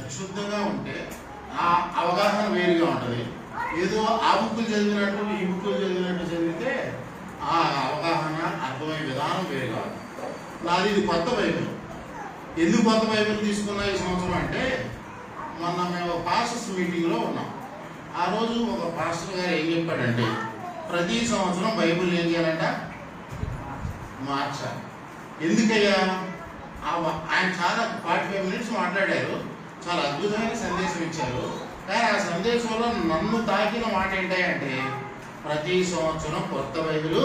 పరిశుద్ధంగా ఉంటే ఆ అవగాహన వేరుగా ఉంటుంది. ఏదో ఆ బుక్కులు చదివినట్టు ఈ బుక్కులు చదివినట్టు చదివితే ఆ అవగాహన అర్థమయ్యే విధానం వేరుగా ఉంటుంది. నాది ఇది కొత్త బైబిల్. ఎందుకు కొత్త బైబిల్ తీసుకున్నా ఈ సంవత్సరం అంటే, మొన్న మేము పాస్టర్స్ మీటింగ్లో ఉన్నాం. ఆ రోజు ఒక పాస్టర్ గారు ఏం చెప్పాడంటే, ప్రతి సంవత్సరం బైబిల్ ఏం చేయాలంట, మార్చాలి. ఎందుకయ్యా? ఆయన చాలా 45 మినిట్స్ మాట్లాడారు, చాలా అద్భుతమైన సందేశం ఇచ్చారు. కానీ ఆ సందేశంలో నన్ను తాకిన మాట ఏంటంటే, ప్రతి సంవత్సరం కొత్త బైబిల్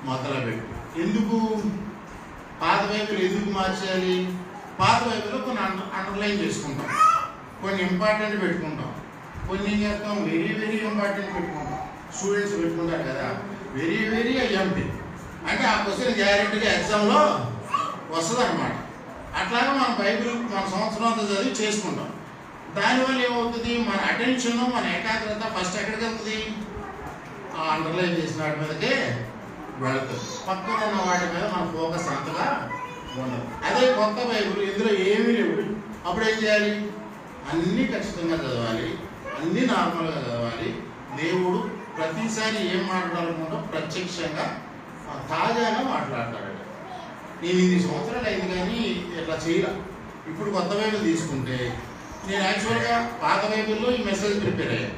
మొదలుపెట్టు. ఎందుకు? పాత బైబిల్ ఎందుకు మార్చాలి? పాత బైబిల్లో కొన్ని అండర్లైన్ చేసుకుంటాం, కొన్ని ఇంపార్టెంట్ పెట్టుకుంటాం, కొన్ని ఏం చేస్తాం వెరీ వెరీ ఇంపార్టెంట్ పెట్టుకుంటాం. స్టూడెంట్స్ పెట్టుకుంటారు కదా, వెరీ వెరీ ఐఎంపీ అంటే ఆ క్వశ్చన్ గ్యారెంటీగా ఎగ్జామ్లో వస్తుంది అనమాట. అట్లాగే మన బైబిల్ మన సంవత్సరం అంతా చదివి చేసుకుంటాం. దానివల్ల ఏమవుతుంది, మన అటెన్షన్ మన ఏకాగ్రత ఫస్ట్ ఎక్కడికి వెళ్తుంది, ఆ అండర్లైన్ చేసిన వాటి మీదకే వెళుతుంది. పక్కన ఉన్న వాటి మీద మన ఫోకస్ అంతగా ఉండదు. అదే కొత్త బైబిల్ ఇందులో ఏమీ లేవు. అప్పుడు ఏం చేయాలి? అన్నీ ఖచ్చితంగా చదవాలి, అన్నీ నార్మల్గా చదవాలి. దేవుడు ప్రతిసారి ఏం మాట్లాడాలనుకుంటో ప్రత్యక్షంగా తాజాగా మాట్లాడతాడు. నేను 8 సంవత్సరాలు అయింది కానీ ఇట్లా చేయాల. ఇప్పుడు కొత్త బైబిల్ తీసుకుంటే, నేను యాక్చువల్గా పాత బైబిల్లో ఈ మెసేజ్ ప్రిపేర్ అయ్యాను.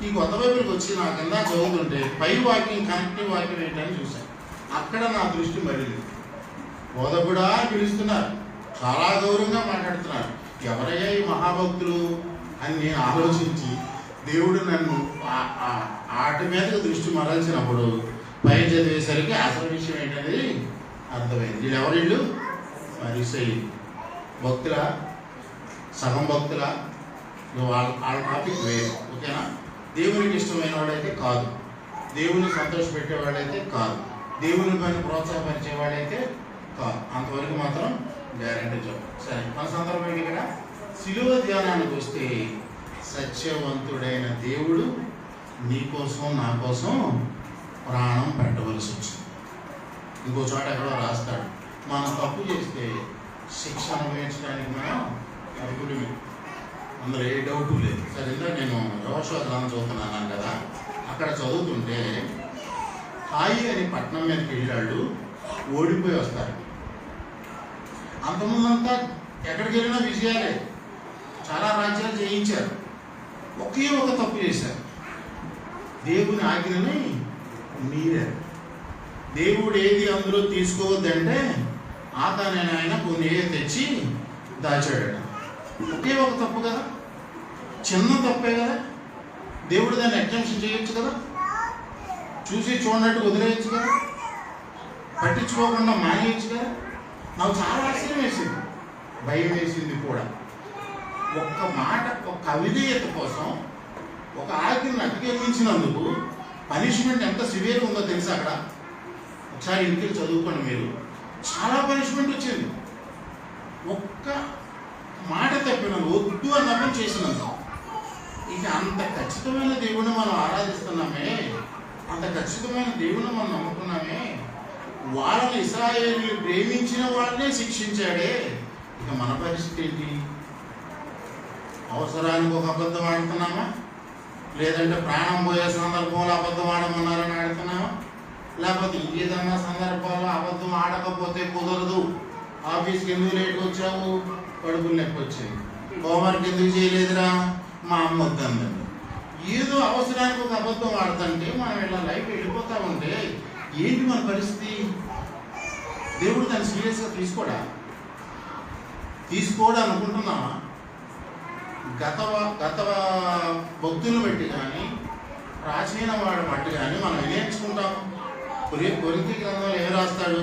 ఈ కొత్త బైబిల్కి వచ్చి నా కింద చదువుతుంటే పై వాక్యం కనెక్టివ్ వాక్యం ఏంటని చూశాను. అక్కడ నా దృష్టి మళ్ళీ బోధకుడా పిలుస్తున్నారు, చాలా గౌరవంగా మాట్లాడుతున్నారు. ఎవరయ్యా ఈ మహాభక్తులు అని నేను ఆలోచించి, దేవుడు నన్ను వాటి మీదకి దృష్టి మరల్చినప్పుడు పై చదివేసరికి అసలు విషయం ఏంటనేది అర్థమైంది. వీళ్ళు ఎవరిళ్ళు? పరిసయ్యులు. భక్తుల సగం భక్తుల వాళ్ళ టాపిక్ వేరు. ఓకేనా? దేవునికి ఇష్టమైన వాడైతే కాదు, దేవుని సంతోషపెట్టేవాడైతే కాదు, దేవుని పని ప్రోత్సాహపరిచేవాడైతే కాదు. అంతవరకు మాత్రం గ్యారెంటీ చెప్పు. సరే, మన సందర్భం ఇక్కడ శిలువ ధ్యానానికి వస్తే, సత్యవంతుడైన దేవుడు నీ కోసం నా కోసం ప్రాణం పెట్టవలసి వచ్చింది. ఇంకో చోట ఎక్కడో రాస్తాడు, మనం తప్పు చేస్తే శిక్ష అనుభవించడానికి మనం అర్హులమే, అందులో ఏ డౌటు లేదు. సరే, ఇందా నేను యెహోషువ గ్రంథం చదువుతున్నాను కదా, అక్కడ చదువుతుంటే హాయి అని పట్టణం మీదకి వెళ్ళాళ్ళు ఓడిపోయి వస్తారు. అంతకుముందంతా ఎక్కడికి వెళ్ళినా విజయాలే, చాలా రాజ్యాలు జయించారు. ఒకే ఒక తప్పు చేశారు, దేవుని ఆజ్ఞని మీరారు. దేవుడు ఏది అందులో తీసుకోవద్దంటే ఆకానైనా ఆయన కొన్ని తెచ్చి దాచాడు. ఒకే ఒక తప్పు కదా, చిన్న తప్పే కదా, దేవుడు దాన్ని ఎగ్జామ్షన్ చేయొచ్చు కదా, చూసి చూడనట్టు వదిలేయచ్చు కదా, పట్టించుకోకుండా మానేయచ్చు కదా. నాకు చాలా ఆశ్చర్యం వేసింది, భయం వేసింది కూడా. ఒక్క మాట, ఒక అవిధేయత కోసం ఒక ఆజ్ఞను అతిక్రమించినందుకు పనిష్మెంట్ ఎంత సివియర్ ఉందో తెలుసా? అక్కడ ఒకసారి ఇంటికి చదువుకోండి మీరు, చాలా పనిష్మెంట్ వచ్చింది. ఒక్క మాట తప్పినందుకు, వద్దు అన్నప్పుడు చేసినందుకు. ఇక అంత ఖచ్చితమైన దేవుని మనం ఆరాధిస్తున్నామే, అంత ఖచ్చితమైన దేవుని మనం నమ్ముకున్నామే, వాళ్ళని ఇశ్రాయేలీయులు ప్రేమించిన వాళ్ళనే శిక్షించాడే. ఇక మన పరిస్థితి ఏంటి? అవసరానికి ఒక అబద్ధం ఆడుతున్నామా, లేదంటే ప్రాణం పోయే సందర్భంలో అబద్ధం ఆడమన్నారని ఆడుతున్నామా, లేకపోతే ఇంకేదన్నా సందర్భాల్లో అబద్ధం ఆడకపోతే కుదరదు, ఆఫీస్కి ఎందుకు లేట్గా వచ్చావు, కడుపులు నొప్పి వచ్చింది, హోంవర్క్ ఎందుకు చేయలేదురా, మా అమ్మ వద్దందండి, ఏదో అవసరానికి ఒక అబద్ధం ఆడుతుంటే మనం ఇలా లైఫ్ వెళ్ళిపోతూ ఉంటే ఏంటి మన పరిస్థితి? దేవుడు దాన్ని సీరియస్గా తీసుకోడా అనుకుంటున్నావా? గత భక్తులను బట్టి కానీ ప్రాచీన వాడు బట్టి కానీ మనం నేర్చుకుంటాం. కొరింథీ గ్రంథంలో ఏం రాస్తాడు?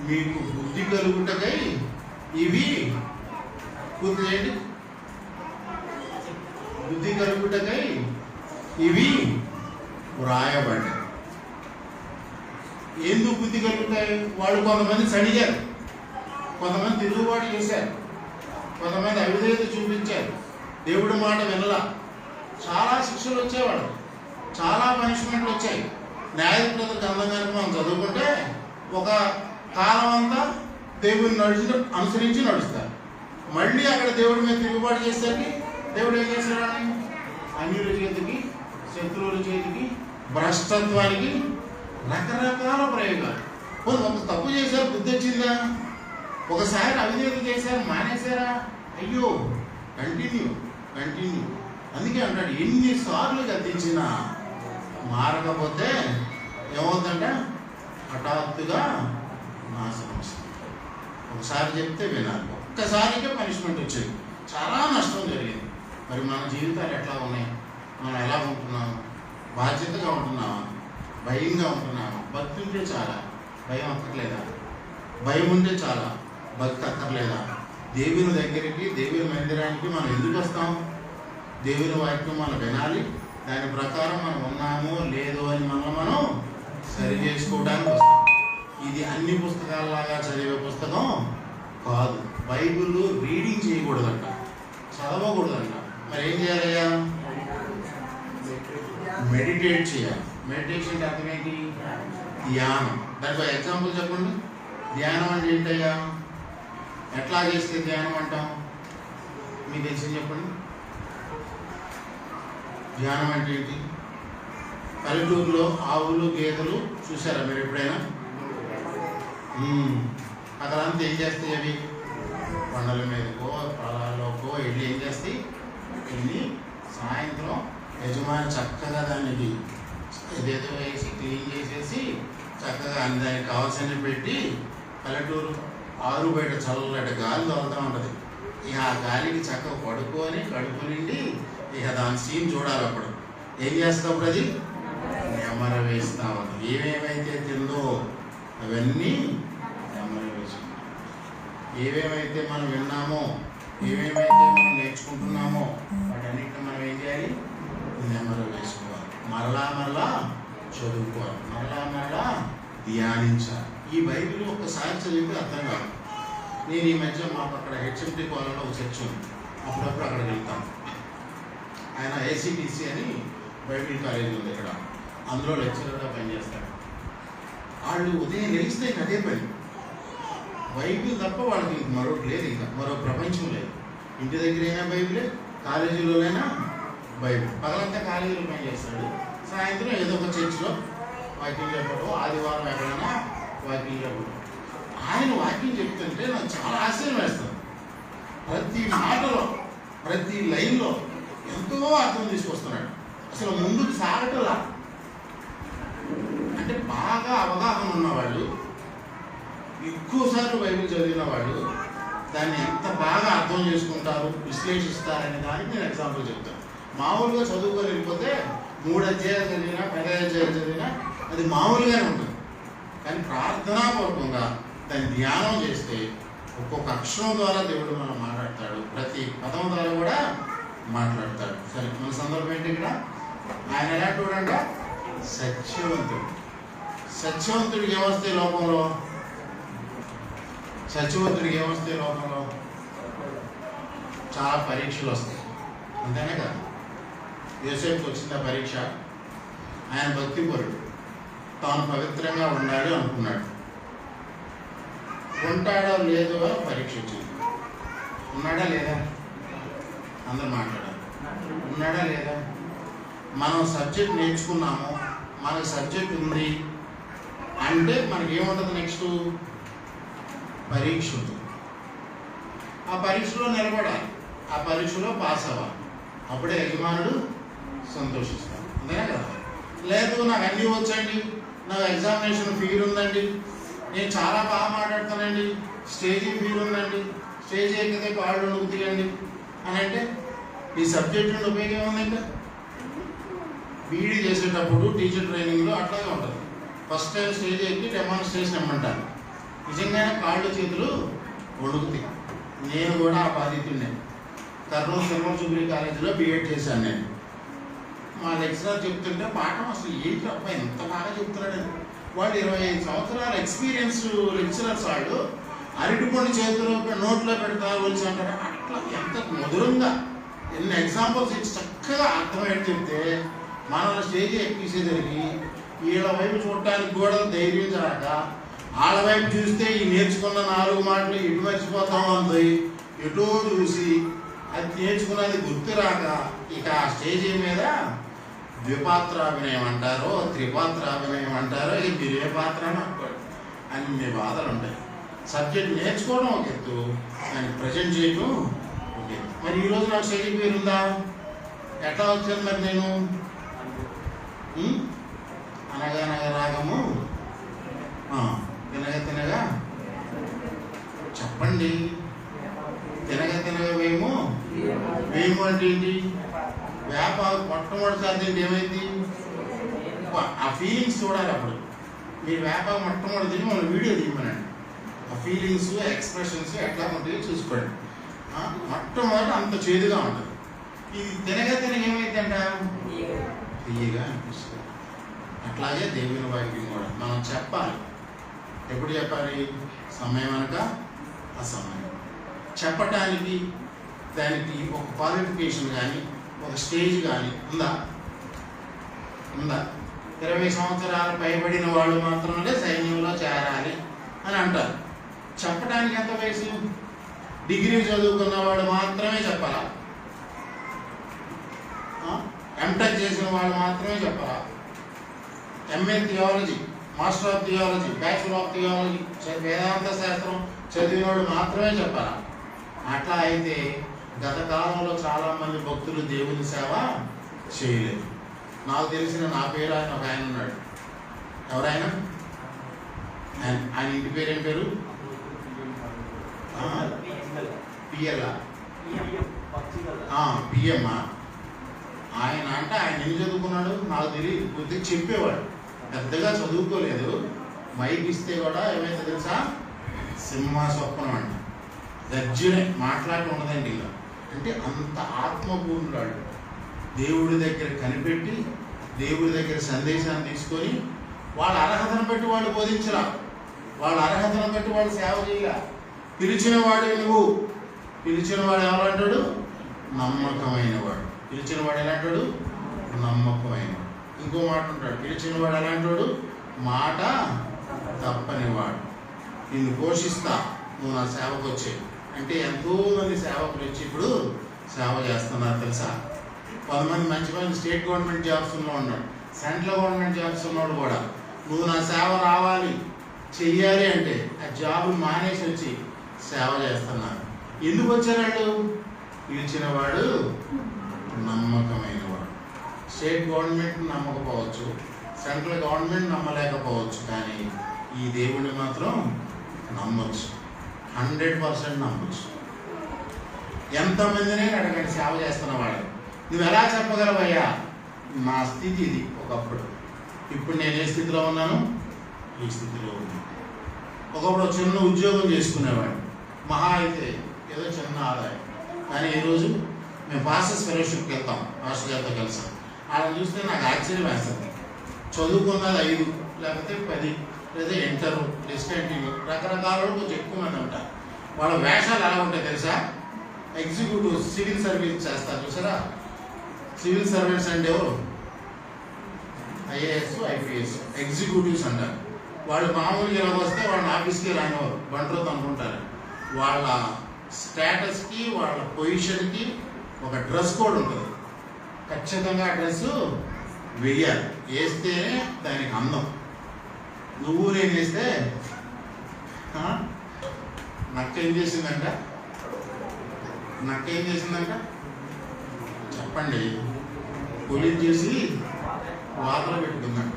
మీకు బుద్ధి కలుగుటకై ఇవి పూర్తి చేయండి, బుద్ధి కలుగుటకై ఇవి వ్రాయబడ్డాయి. ఎందుకు బుద్ధి కలుగుతాయి? వాళ్ళు కొంతమంది సడిగారు, కొంతమంది తిరుగుబాటు చేశారు, కొంతమంది అవిధేయత చూపించారు, దేవుడి మాట వినలా, చాలా శిక్షలు వచ్చేవాడు, చాలా పనిష్మెంట్లు వచ్చాయి. న్యాయప్రద గ్రంథం కనుక మనం చదువుకుంటే ఒక కాలం అంతా దేవుని అనుసరించి నడుస్తారు, మళ్ళీ అక్కడ దేవుడి మీద తిరుగుబాటు చేసేసరికి దేవుడు ఏం చేశాడని అన్యుల చేతికి, శత్రువుల చేతికి, భ్రష్టత్వానికి రకరకాల ప్రయోగాలు. ఒక తప్పు చేశారు, బుద్ధి వచ్చిందా? ఒకసారి అవిధేయత చేశారు, మానేశారా? అయ్యో, కంటిన్యూ. అందుకే అంటాడు, ఎన్నిసార్లు గద్దించినా మారకపోతే ఏమవుతుందంట? హఠాత్తుగా నాశనం వస్తుంది. ఒకసారి చెప్తే వినాలి, ఒక్కసారికే పనిష్మెంట్ వచ్చేది, చాలా నష్టం జరిగింది. మరి మన జీవితాలు ఎట్లా ఉన్నాయి? మనం ఎలా ఉంటున్నాము? బాధ్యతగా ఉంటున్నామా? భయంగా ఉంటున్నామా? భక్తి ఉంటే చాలా, భయం అక్కర్లేదా? భయం ఉంటే చాలా, భక్తి అక్కర్లేదా? దేవుని దగ్గరికి, దేవుని మందిరానికి మనం ఎందుకు వస్తాం? దేవుని వాక్యం మనం వినాలి, దాని ప్రకారం మనం ఉన్నామో లేదో అని మనం సరి చేసుకోవడానికి వస్తాం. ఇది అన్ని పుస్తకాలలాగా చదివే పుస్తకం కాదు. బైబిల్ రీడింగ్ చేయకూడదంట, చదవకూడదంట. మరి ఏం చేయాలయ్యా? మెడిటేట్ చేయాలి. మెడిటేషన్ అర్థం ఏంటి? ధ్యానం. దానికి ఎగ్జాంపుల్ చెప్పండి. ధ్యానం అంటే ఏంటయ్యా? ఎట్లా చేస్తే ధ్యానం అంటాం? మీకు తెలిసి చెప్పండి. ధ్యానం అంటే ఏంటి? పల్లెటూరులో ఆవులు, గేదెలు చూసారా మీరు ఎప్పుడైనా? అక్కడంతా ఏం చేస్తాయి? అవి కొండల మీదకో పొలాల్లోకో వెళ్ళి ఏం చేస్తాయి? వెళ్ళి సాయంత్రం యజమాని చక్కగా దానికి ఏదేదో వేసి క్లీన్ చేసేసి చక్కగా దానికి కావాల్సినవి పెట్టి, పల్లెటూరు ఆరు బయట చల్లటి గాలి తోలుతూ ఉంటుంది. ఇక ఆ గాలికి చక్కగా పడుకొని కడుపు నిండి ఇక దాని సీన్ చూడాలి. అప్పుడు ఏం చేస్తాప్పుడు అది నెమర వేస్తా ఉంది. ఏమేమైతే తిందో అవన్నీ నెమర వేసుకుంటాం. ఏమేమైతే మనం విన్నామో, ఏమేమైతే మనం నేర్చుకుంటున్నామో వాటన్నిటిని మనం ఏం చేయాలి? నెమర వేసుకోవాలి. మరలా చదువుకోవాలి, మరలా ధ్యానించాలి. ఈ బైబిల్ ఒక్కసారి చదివితే అర్థం కాదు. నేను ఈ మధ్య మాకు అక్కడ హెచ్ఎండి కాలంలో ఒక చర్చ్ ఉంది, అప్పుడప్పుడు అక్కడికి వెళ్తాం. ఆయన ఏసీటీసీ అని బైబిల్ కాలేజీ ఉంది ఇక్కడ, అందులో లెక్చరర్గా పనిచేస్తాడు. వాళ్ళు ఉదయం లేస్తే అదే పని, బైబిల్ తప్ప వాళ్ళకి మరొకటి లేదు, ఇంకా మరో ప్రపంచం లేదు. ఇంటి దగ్గరైనా బైబిలే, కాలేజీలోనైనా బైబిల్. పగలంతా కాలేజీలో పనిచేస్తాడు, సాయంత్రం ఏదో ఒక చర్చిలో వాకింగ్ చెప్పడం, ఆదివారం ఎక్కడైనా వాకింగ్ చెప్పడం. ఆయన వాకింగ్ చెప్తుంటే నాకు చాలా ఆశ్చర్యం వేస్తుంది. ప్రతి మాటలో, ప్రతి లైన్లో ఎంతో అర్థం తీసుకొస్తున్నాడు. అసలు ముందుకు సాగటలా. అంటే బాగా అవగాహన ఉన్నవాళ్ళు, ఎక్కువసార్లు బైబిల్ చదివిన వాళ్ళు దాన్ని ఎంత బాగా అర్థం చేసుకుంటారు, విశ్లేషిస్తారనే దానికి నేను ఎగ్జాంపుల్ చెప్తాను. మామూలుగా చదువుకొని వెళ్ళిపోతే 3 అధ్యాయాలు చదివినా, 10 అధ్యాయాలు చదివినా అది మామూలుగానే ఉంటుంది. కానీ ప్రార్థనాపూర్వకంగా దాన్ని ధ్యానం చేస్తే ఒక్కొక్క అక్షరం ద్వారా దేవుడు మనం మాట్లాడతాడు, ప్రతి పదం ద్వారా కూడా మాట్లాడతాడు. సరే, మన సందర్భం ఏంటి ఇక్కడ? ఆయన ఎలాంటి వాడంట? సత్యవంతుడు. సత్యవంతుడికి ఏమొస్తే లోకంలో? సత్యవంతుడికి ఏమొస్తే లోకంలో? చాలా పరీక్షలు వస్తాయి, అంతేనే కదా? యోసేపుకి వచ్చిందా పరీక్ష? ఆయన భక్తిపరుడు, తాను పవిత్రంగా ఉండాలి అనుకున్నాడు. ఉంటాడో లేదో పరీక్ష వచ్చింది. ఉన్నాడా లేదా? అందరూ మాట్లాడాలి. ఉన్నాడా లేదా? మనం సబ్జెక్ట్ నేర్చుకున్నాము, మనకు సబ్జెక్ట్ ఉంది అంటే మనకి ఏముంటుంది? నెక్స్ట్ పరీక్ష ఉంటుంది. ఆ పరీక్షలో నిలబడాలి, ఆ పరీక్షలో పాస్ అవ్వాలి. అప్పుడే యజమానుడు సంతోషిస్తాడు, అంతేనా కదా? లేదు నాకు అన్నీ వచ్చండి, నాకు ఎగ్జామినేషన్ ఫీల్ ఉందండి, నేను చాలా బాగా మాట్లాడతానండి, స్టేజీ ఫీల్ ఉందండి, స్టేజ్ ఎక్కితే కాళ్ళు నొక్కుతాయండి అని అంటే ఈ సబ్జెక్ట్ నుండి ఉపయోగం ఏముంది? ఇంకా బీఈడీ చేసేటప్పుడు టీచర్ ట్రైనింగ్లో అట్లాగే ఉంటుంది. ఫస్ట్ టైం స్టేజ్ ఎక్కి డెమాన్స్ట్రేషన్ ఇమ్మంటారు. నిజంగానే కాళ్ళు చేతులు వణుకుతాయి. నేను కూడా ఆ బాధితుడినే. కర్నూలు సిల్వర్ జూబ్లీ కాలేజీలో బీఎడ్ చేశాను నేను. మా లెక్చరర్ చెప్తుంటే పాఠం అసలు ఏంటి అబ్బాయి ఎంత బాగా చెప్తున్నాడని. వాళ్ళు 25 సంవత్సరాల ఎక్స్పీరియన్స్ లెక్చరర్స్. వాళ్ళు అరటిపండు చేతిలో నోట్లో పెడతా వచ్చి అంటారు. అట్లా ఎంత మధురంగా ఎన్ని ఎగ్జాంపుల్స్ ఇచ్చి చక్కగా అర్థమయ్యేది చెప్తే మనల్ని స్టేజ్ ఎక్కిసేసరికి వీళ్ళ వైపు చూడటానికి కూడా ధైర్యం రాక, వాళ్ళ వైపు చూస్తే ఈ నేర్చుకున్న 4 మాటలు ఇటు మర్చిపోతాం అంది. ఎటో చూసి అది నేర్చుకున్నది గుర్తు రాక ఇక ఆ స్టేజీ మీద ద్విపాత్రాభినయం అంటారో త్రిపాత్రాభినయం అంటారో ఇక మీరు ఏ పాత్ర అనుకోండి, అన్ని బాధలు ఉంటాయి. సబ్జెక్ట్ నేర్చుకోవడం ఒక ఎత్తు, దాన్ని ప్రజెంట్ చేయడం ఒక ఎత్తు. మరి ఈరోజు నాకు స్టేజ్ పేరుందా? ఎట్లా వచ్చాను మరి నేను? అనగనగా రాగము తినగా తినగా చెప్పండి. తినగా తినగా వేము అంటే ఏంటి? వేప మొట్టమొదటిసారి తింటే ఏమైంది? ఆ ఫీలింగ్స్ చూడాలి. అప్పుడు మీరు వేప మొట్టమొదటి తిని మన వీడియో తీయమనండి. ఆ ఫీలింగ్స్ ఎక్స్ప్రెషన్స్ ఎట్లా ఉంటాయో చూసుకోండి. మొట్టమొదటి అంత చేదుగా ఉంటుంది. ఇది తినగా తినగా ఏమైంది అంట? తీయగా అనిపిస్తుంది. అట్లాగే దేవుని వాక్యం కూడా మనం చెప్పాలి. ఎప్పుడు చెప్పాలి? సమయం అనక అసమయం. చెప్పటానికి దానికి ఒక క్వాలిఫికేషన్ కానీ ఒక స్టేజ్ కానీ ఉందా? 20 సంవత్సరాలు పైబడిన వాళ్ళు మాత్రమే సైన్యంలో చేరాలి అని అంటారు. చెప్పడానికి ఎంత వయసు? డిగ్రీ చదువుకున్న వాడు మాత్రమే చెప్పాలా? ఎంటెక్ చేసిన వాళ్ళు మాత్రమే చెప్పాలా? MA theology, master of theology, bachelor of theology, వేదాంత శాస్త్రం చదివినవాడు మాత్రమే చెప్పాలా? అట్లా అయితే గత కాలంలో చాలామంది భక్తులు దేవుని సేవ చేయలేదు. నాకు తెలిసిన నా పేరు ఆయన ఒక ఆయన ఉన్నాడు. ఎవరైనా? ఆయన ఇంటి పేరు ఏం పేరు? పిఎల్ఆ పిఎం. ఆయన అంటే ఆయన ఎన్ని చదువుకున్నాడు నాకు తెలియదు. కొద్దిగా చెప్పేవాడు, పెద్దగా చదువుకోలేదు. మైక్ ఇస్తే కూడా ఏమైతే తెలుసా? సింహ స్వప్నం అంట. గర్జనే మాట్లాడి ఉండదండి. ఇలా అంటే అంత ఆత్మపూర్ణుడు. దేవుడి దగ్గర కనిపెట్టి దేవుడి దగ్గర సందేశాన్ని తీసుకొని వాళ్ళ అర్హతను బట్టి వాళ్ళు బోధించరా, వాళ్ళ అర్హతను బట్టి వాళ్ళు సేవ చేయాల. పిలిచిన వాడు నువ్వు. పిలిచిన వాడు ఎవరంటాడు? నమ్మకమైన వాడు. పిలిచిన వాడు ఎలాంటాడు? నమ్మకమైన వాడు. ఇంకో మాట ఉంటాడు, పిలిచిన వాడు ఎలాంటాడు? మాట తప్పని వాడు. నిన్ను పోషిస్తా, నువ్వు నా సేవకు వచ్చే అంటే ఎంతోమంది సేవకులు వచ్చి ఇప్పుడు సేవ చేస్తున్నారు తెలుసా? 10 మంది మంచి స్టేట్ గవర్నమెంట్ జాబ్స్లో ఉన్నాడు, సెంట్రల్ గవర్నమెంట్ జాబ్స్ ఉన్నాడు కూడా. నువ్వు నా సేవ రావాలి చెయ్యాలి అంటే ఆ జాబ్ మానేసి వచ్చి సేవ చేస్తున్నారు. ఎందుకు వచ్చారు? పిలిచిన వాడు నమ్మకమైన వాడు. స్టేట్ గవర్నమెంట్ నమ్మకపోవచ్చు, సెంట్రల్ గవర్నమెంట్ నమ్మలేకపోవచ్చు, కానీ ఈ దేవుడిని మాత్రం నమ్మొచ్చు. 100% నమ్మొచ్చు. ఎంతమందినే అడగండి సేవ చేస్తున్న వాడు. నువ్వు ఎలా చెప్పగలవయ్యా? నా స్థితి ఇది ఒకప్పుడు. ఇప్పుడు నేను ఏ స్థితిలో ఉన్నాను? ఈ స్థితిలో ఉన్నాను. ఒకప్పుడు చిన్న ఉద్యోగం చేసుకునేవాడు, మహా అయితే ఏదో చిన్న ఆదాయం. కానీ ఈరోజు మేము పాస్టర్స్ ఫెలోషిప్కి వెళ్తాం, పాస్టర్ గారితో కలిసాం. వాళ్ళని చూస్తే నాకు ఆశ్చర్యం వేస్తుంది. చదువుకున్నది 5 లేకపోతే 10 లేదా ఇంటరు డిస్కంటిన్యూ రకరకాల కొంచెం ఎక్కువ మంది ఉంటారు. వాళ్ళ వేషాలు ఎలా ఉంటాయి తెలుసా? ఎగ్జిక్యూటివ్ సివిల్ సర్వీస్ చేస్తారు చూసారా? సివిల్ సర్వీస్ అంటే ఎవరు? ఐఏఎస్ ఐపీఎస్ ఎగ్జిక్యూటివ్స్ అంటారు. వాళ్ళు మామూలుగా ఎలా వస్తే వాళ్ళని ఆఫీస్కి రానివారు, బంట్రోత్ అనుకుంటారు. వాళ్ళ స్టేటస్కి వాళ్ళ పొజిషన్కి ఒక డ్రెస్ కోడ్ ఉంటుంది. ఖచ్చితంగా ఆ డ్రెస్ వెయ్యాలి, వేస్తేనే దానికి అందం. నువ్వు నేను వేస్తే నక్క ఏం చేసిందంట? చెప్పండి. పోలీస్ చేసి వాతలో పెట్టుకుందంట.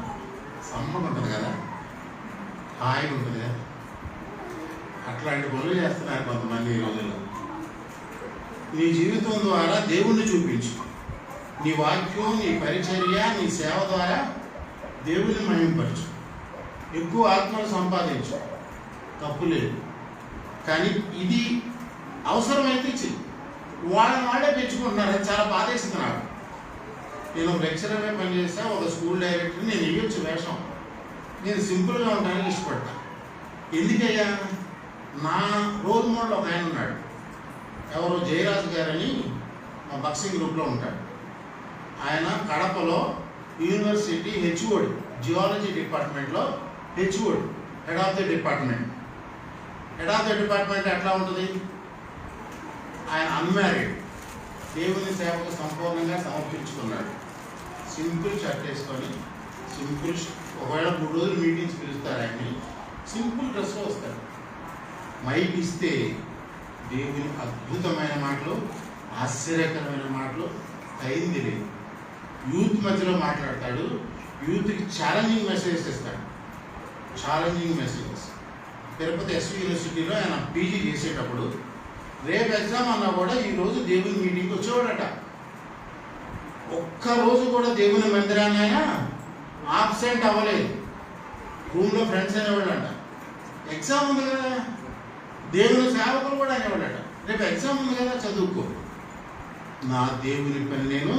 సమ్మగా ఉంటుంది కదా, హాయిగా ఉంటుంది కదా. అట్లాంటి పనులు చేస్తున్నారు కొంతమంది ఈ రోజుల్లో. నీ జీవితం ద్వారా దేవుణ్ణి చూపించు. నీ వాక్యం, నీ పరిచర్య, నీ సేవ ద్వారా దేవుని మహిమపరచు. ఎక్కువ ఆత్మను సంపాదించు, తప్పు లేదు. కానీ ఇది అవసరమైతే చెయ్యి. వాళ్ళే పెంచుకుంటున్నారు. అది చాలా బాధేస్తుంది నాకు. నేను ఒక లెక్చరర్గా పనిచేసా, ఒక స్కూల్ డైరెక్టర్. నేను ఇవ్వచ్చు వేషం. నేను సింపుల్గా ఉండడానికి ఇష్టపడతా. ఎందుకయ్యా? నా రోల్ మోడల్ ఒక ఆయన ఉన్నాడు. ఎవరు? జయరాజు గారని మా బాక్సింగ్ గ్రూప్లో ఉంటాడు. ఆయన కడపలో యూనివర్సిటీ హెచ్ఓడి, జియాలజీ డిపార్ట్మెంట్లో HOD, head of the department. Head of the department ఎట్లా ఉంటుంది? ఆయన అన్మ్యారీడ్, దేవుని సేవకు సంపూర్ణంగా సమర్పించుకున్నాడు. సింపుల్ షర్ట్ వేసుకొని, సింపుల్, ఒకవేళ 3 రోజులు మీటింగ్స్ పిలుస్తారు ఆయన్ని, సింపుల్ డ్రెస్లో వస్తాడు. మైక్ ఇస్తే దేవుని అద్భుతమైన మాటలు, ఆశ్చర్యకరమైన మాటలు అయింది తెలియదు. యూత్ మధ్యలో మాట్లాడతాడు, యూత్కి ఛాలెంజింగ్ మెసేజెస్ ఇస్తాడు. Challenging messages. తిరుపతి ఎస్వి యూనివర్సిటీలో ఆయన పీజీ చేసేటప్పుడు రేపు ఎగ్జామ్ అన్నా కూడా ఈరోజు దేవుని మీటింగ్కి వచ్చేవాడట. ఒక్కరోజు కూడా దేవుని మందిరాన్ని ఆయన ఆబ్సెంట్ అవ్వలేదు. రూమ్లో ఫ్రెండ్స్ అనేవాళ్ళంట, ఎగ్జామ్ ఉంది కదా, దేవుని సేవకులు కూడా అనేవాళ్ళట, రేపు ఎగ్జామ్ ఉంది కదా చదువుకో. నా దేవుని పని నేను,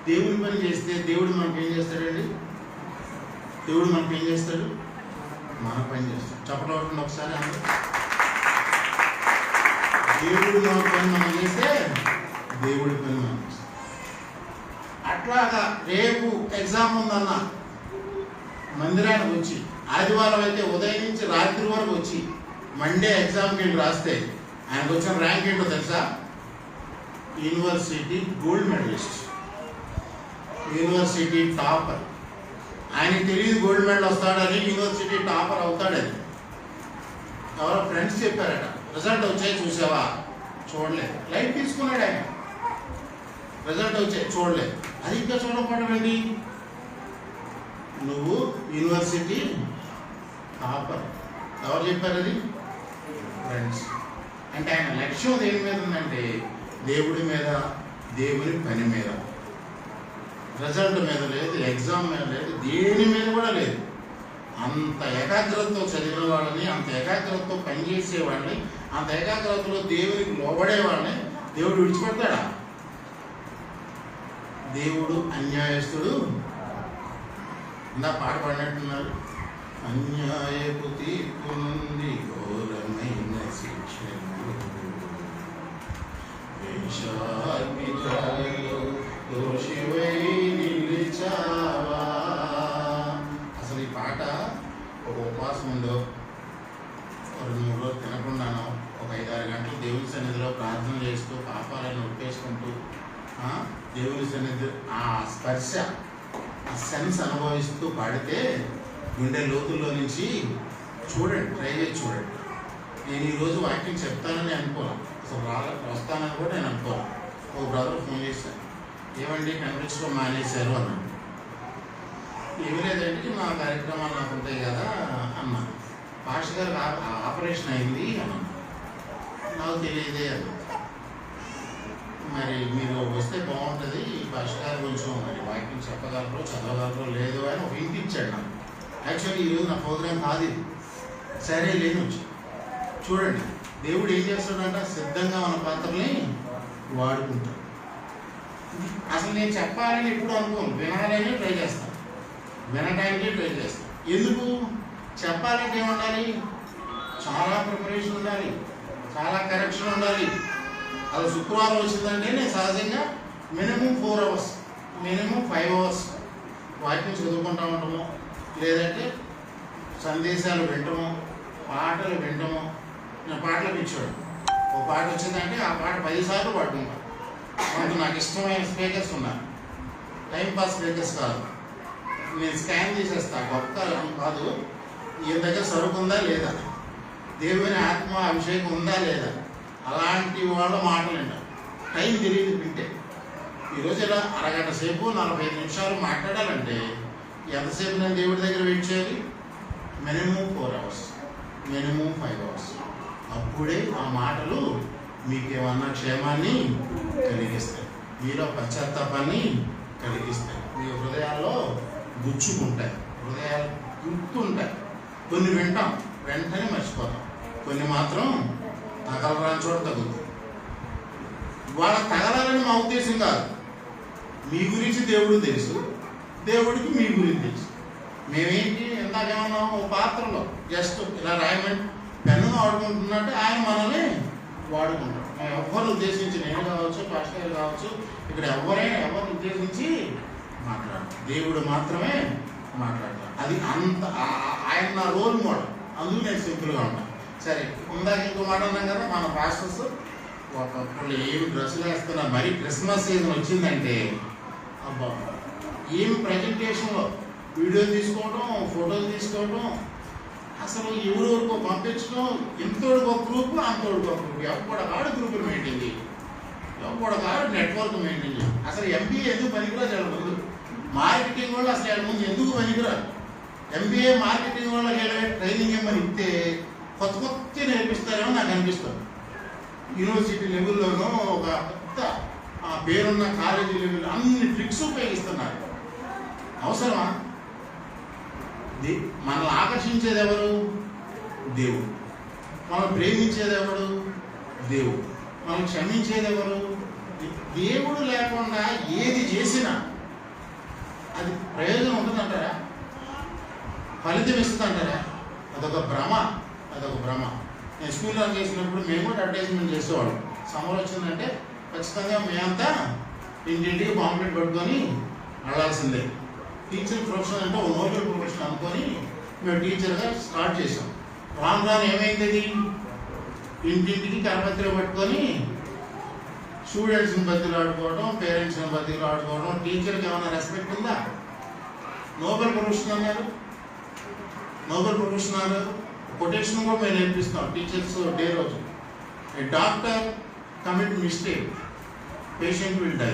దేవుని పని చేస్తే దేవుడు మనకు ఏం చేస్తాడండి? దేవుడు మనకు ఏం చేస్తాడు? మన పని చేస్తాడు. చెప్పడం ఒకసారి అందరూ. దేవుడు మన పని మనం చేస్తే దేవుడి పని మనం చేస్తాం. అట్లాగా రేపు ఎగ్జామ్ ఉందన్న మందిరానికి వచ్చి, ఆదివారం అయితే ఉదయం నుంచి రాత్రి వరకు వచ్చి మండే ఎగ్జామ్కి వెళ్ళి రాస్తే ఆయనకు వచ్చిన ర్యాంక్ ఏంటో తెలుసా? University gold medalist, university topper. ఆయనకి తెలియదు గోల్డ్ మెడల్ వస్తాడని, యూనివర్సిటీ టాపర్ అవుతాడని. ఎవరో ఫ్రెండ్స్ చెప్పారట, రిజల్ట్ వచ్చాయి చూసావా? చూడలేదు. లైట్ తీసుకున్నాడు ఆయన. రిజల్ట్ వచ్చాయి చూడలేదు. అది ఇంకా చూడకపోవడం ఏంటి? నువ్వు యూనివర్సిటీ టాపర్. ఎవరు చెప్పారు అది? ఫ్రెండ్స్. అంటే ఆయన లక్ష్యం దేని మీద ఉందంటే దేవుడి మీద, దేవుని పని మీద. రిజల్ట్ మీద లేదు, ఎగ్జామ్ మీద లేదు, దేని మీద కూడా లేదు. అంత ఏకాగ్రతతో చదివిన వాళ్ళని, అంత ఏకాగ్రతతో పనిచేసే వాళ్ళని, అంత ఏకాగ్రతలో దేవునికి లోబడే వాళ్ళని దేవుడు విడిచిపెడతాడా? దేవుడు అన్యాయస్తుడు. ఇందా పాట పాడినట్టున్నారు, అన్యాయపు తీర్పు నుండి ఘోరమైన శిక్షను దోషివై నిలిచావా. అసలు ఈ పాట ఒక ఉపవాసం ఉందో 2-3 రోజులు తినకుండానో ఒక 5-6 గంటలు దేవుని సన్నిధిలో ప్రార్థన చేస్తూ పాపాలను ఒప్పేసుకుంటూ దేవుని సన్నిధి ఆ స్పర్శ, ఆ సెన్స్ అనుభవిస్తూ పాడితే గుండె లోతుల్లో నుంచి చూడండి, ట్రై చేసి చూడండి. నేను ఈరోజు వాక్యం చెప్తానని అనుకోను, అసలు వస్తానని కూడా నేను అనుకోను. ఒక బ్రదర్ ఫోన్ చేశాను, ఏమండి కనిపించడం మానేశారు అన్నాడు. ఏమి లేదంటే మా కార్యక్రమాలు నాకు ఉంటాయి కదా అన్నా. పాస్టర్ గారికి ఆపరేషన్ అయింది అన్నా. నాకు తెలియదే అన్నా. మరి మీరు వస్తే బాగుంటుంది, పాస్టర్ గారు కొంచెం మరి వాక్యం చెప్పగలరు, చదవగలరు లేదు అని ఒక ఇంటి ఇచ్చాడు నాకు. యాక్చువల్లీ ఈరోజు నా ప్రోగ్రాం కాదు ఇది. సరే లేని వచ్చి చూడండి, దేవుడు ఏం చేస్తాడంట, సిద్ధంగా మన పాత్రల్ని వాడుకుంటాడు. అసలు నేను చెప్పాలని ఎప్పుడు అనుకోను, వినాలని ట్రై చేస్తాను, వినడానికి ట్రై చేస్తాను. ఎందుకు? చెప్పాలంటే ఏముండాలి? చాలా ప్రిపరేషన్ ఉండాలి, చాలా కరెక్షన్ ఉండాలి. అది శుక్రవారం వచ్చిందంటే నేను సహజంగా మినిమం 4 hours, మినిమం 5 hours వాక్యం చదువుకుంటూ ఉంటాము, లేదంటే సందేశాలు వింటము, పాటలు వింటము. నేను పాటలు పిచ్చాడు, ఒక పాట వచ్చిందంటే ఆ పాట 10 సార్లు పాడుకుంటాను. అంటే నాకు ఇష్టమైన స్పీకర్స్ ఉన్నారు, టైంపాస్ స్పీకర్స్ కాదు. నేను స్కాన్ చేసేస్తా, గొప్ప కాదు, ఈ దగ్గర సరుకు ఉందా లేదా, దేవుని ఆత్మ అభిషేకం ఉందా లేదా, అలాంటి వాళ్ళ మాటలు వింటారు. టైం తెలియదు వింటే. ఈరోజు ఇలా అరగంట సేపు 45 నిమిషాలు మాట్లాడాలంటే ఎంతసేపు నేను దేవుడి దగ్గర వెయిట్ చేయాలి? Minimum 4 hours, minimum 5 hours. అప్పుడే ఆ మాటలు మీకేమన్నా క్షేమాన్ని కలిగిస్తాయి, మీలో పశ్చాత్తాపాన్ని కలిగిస్తాయి, మీ హృదయాల్లో గుచ్చుకుంటాయి, హృదయాలు గుర్తుంటాయి. కొన్ని వింటాం, వెంటనే మర్చిపోతాం, కొన్ని మాత్రం తగలరాని చోట తగులుతాయి. వాళ్ళకి తగలాలని మా ఉద్దేశం కాదు. మీ గురించి దేవుడు తెలుసు, దేవుడికి మీ గురించి తెలుసు. మేమేంటి ఎందాకేమన్నాం, ఓ పాత్రలో జస్ట్ ఇలా రాయమని పెన్ను వాడుకుంటున్నట్టు ఆయన మనల్ని వాడుకుంటాం. మేము ఎవరు ఉద్దేశించి, నేను కావచ్చు, పాస్టర్ కావచ్చు, ఇక్కడ ఎవరిని ఉద్దేశించి మాట్లాడతాం, దేవుడు మాత్రమే మాట్లాడతాం. అది అంత ఆయన నా రోల్ మోడల్, అందుకు నేను సింపుల్గా ఉంటాను. సరే, ఇందాక ఇంకో మాట అన్నాం కదా, మన పాస్టర్స్ ఒకప్పుడు ఏం డ్రెస్సులు వేస్తున్నా, మరి క్రిస్మస్ సీజన్ వచ్చిందంటే అబ్బా ఏం ప్రజెంటేషన్లో వీడియోలు తీసుకోవడం, ఫోటోలు తీసుకోవడం, అసలు ఎవరెవరికో పంపించడం, ఇంతోడికి ఒక గ్రూపు, అంతోడికి ఒక గ్రూప్, ఎవడగాడు గ్రూపులు మెయింటైన్ చేయాలి, ఎవడగాడు నెట్వర్క్ మెయింటైన్ చేయాలి. అసలు ఎంబీఏ ఎందుకు పనికిరాదు వాళ్ళ ముందు, మార్కెటింగ్ వాళ్ళు అసలు వాళ్ళ ముందు ఎందుకు పనికిరాదు. ఎంబీఏ మార్కెటింగ్ వాళ్ళకి ట్రైనింగ్ ఏమని ఇస్తే కొత్త కొత్త నేర్పిస్తారేమో నాకు అనిపిస్తుంది. యూనివర్సిటీ లెవెల్లోనూ ఒక కొత్త పేరున్న కాలేజీ లెవెల్ అన్ని ట్రిక్స్ ఉపయోగిస్తున్నారు. అవసరమా? మనల్ని ఆకర్షించేది ఎవరు? దేవుడు. మనం ప్రేమించేది ఎవడు? దేవుడు. మనం క్షమించేది ఎవరు? దేవుడు లేకుండా ఏది చేసినా అది ప్రయోజనం ఉంటుందంటారా? ఫలితం ఇస్తుందంటారా? అదొక భ్రమ, అదొక భ్రమ. నేను స్కూల్లో చేసినప్పుడు మేము కూడా అడ్వర్టైజ్మెంట్ చేసేవాళ్ళం. సమ్మర్ వచ్చిందంటే ఖచ్చితంగా మేమంతా ఇంటింటికి పాంప్లెట్ పట్టుకొని వెళ్ళాల్సిందే. టీచర్ ప్రొఫెషన్ అంటే ఒక నోబెల్ ప్రొఫెషన్ అనుకొని మేము టీచర్గా స్టార్ట్ చేసాం. రాను రాను ఏమైంది, ఇంటింటికి కరపత్రిక పట్టుకొని స్టూడెంట్స్ని బతిలాడుకోవడం, పేరెంట్స్ని బతిలాడుకోవడం. టీచర్కి ఏమైనా రెస్పెక్ట్ ఉందా? నోబెల్ ప్రొఫెషన్ అన్నారు, నోబెల్ ప్రొఫెషన్ అన్నారు. కొటేషన్ కూడా మేము నేర్పిస్తాం టీచర్స్ డే రోజు. A doctor commit mistake, patient will die.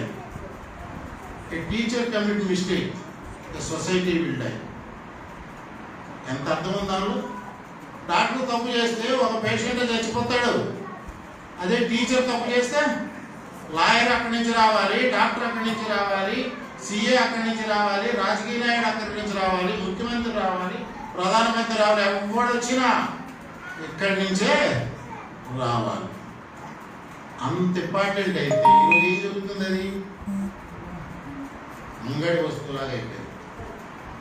A teacher commit mistake, the society will die. ఎంత అర్థం ఉంది దానిలో? డాక్టర్ తప్పు చేస్తే ఒక పేషెంట్ చచ్చిపోతాడు. అదే టీచర్ తప్పు చేస్తే లాయర్ అక్కడి నుంచి రావాలి, డాక్టర్ అక్కడి నుంచి రావాలి, సిఏ అక్కడి నుంచి రావాలి, రాజకీయ నాయకుడు అక్కడి నుంచి రావాలి, ముఖ్యమంత్రి రావాలి, ప్రధానమంత్రి రావాలి. ఎవడు వచ్చినా ఇక్కడి నుంచే రావాలి. అంత ఇంపార్టెంట్ అయితే ఈరోజు ఏం జరుగుతుంది? అది ముంగడి వస్తువులాగా అయిపోయింది.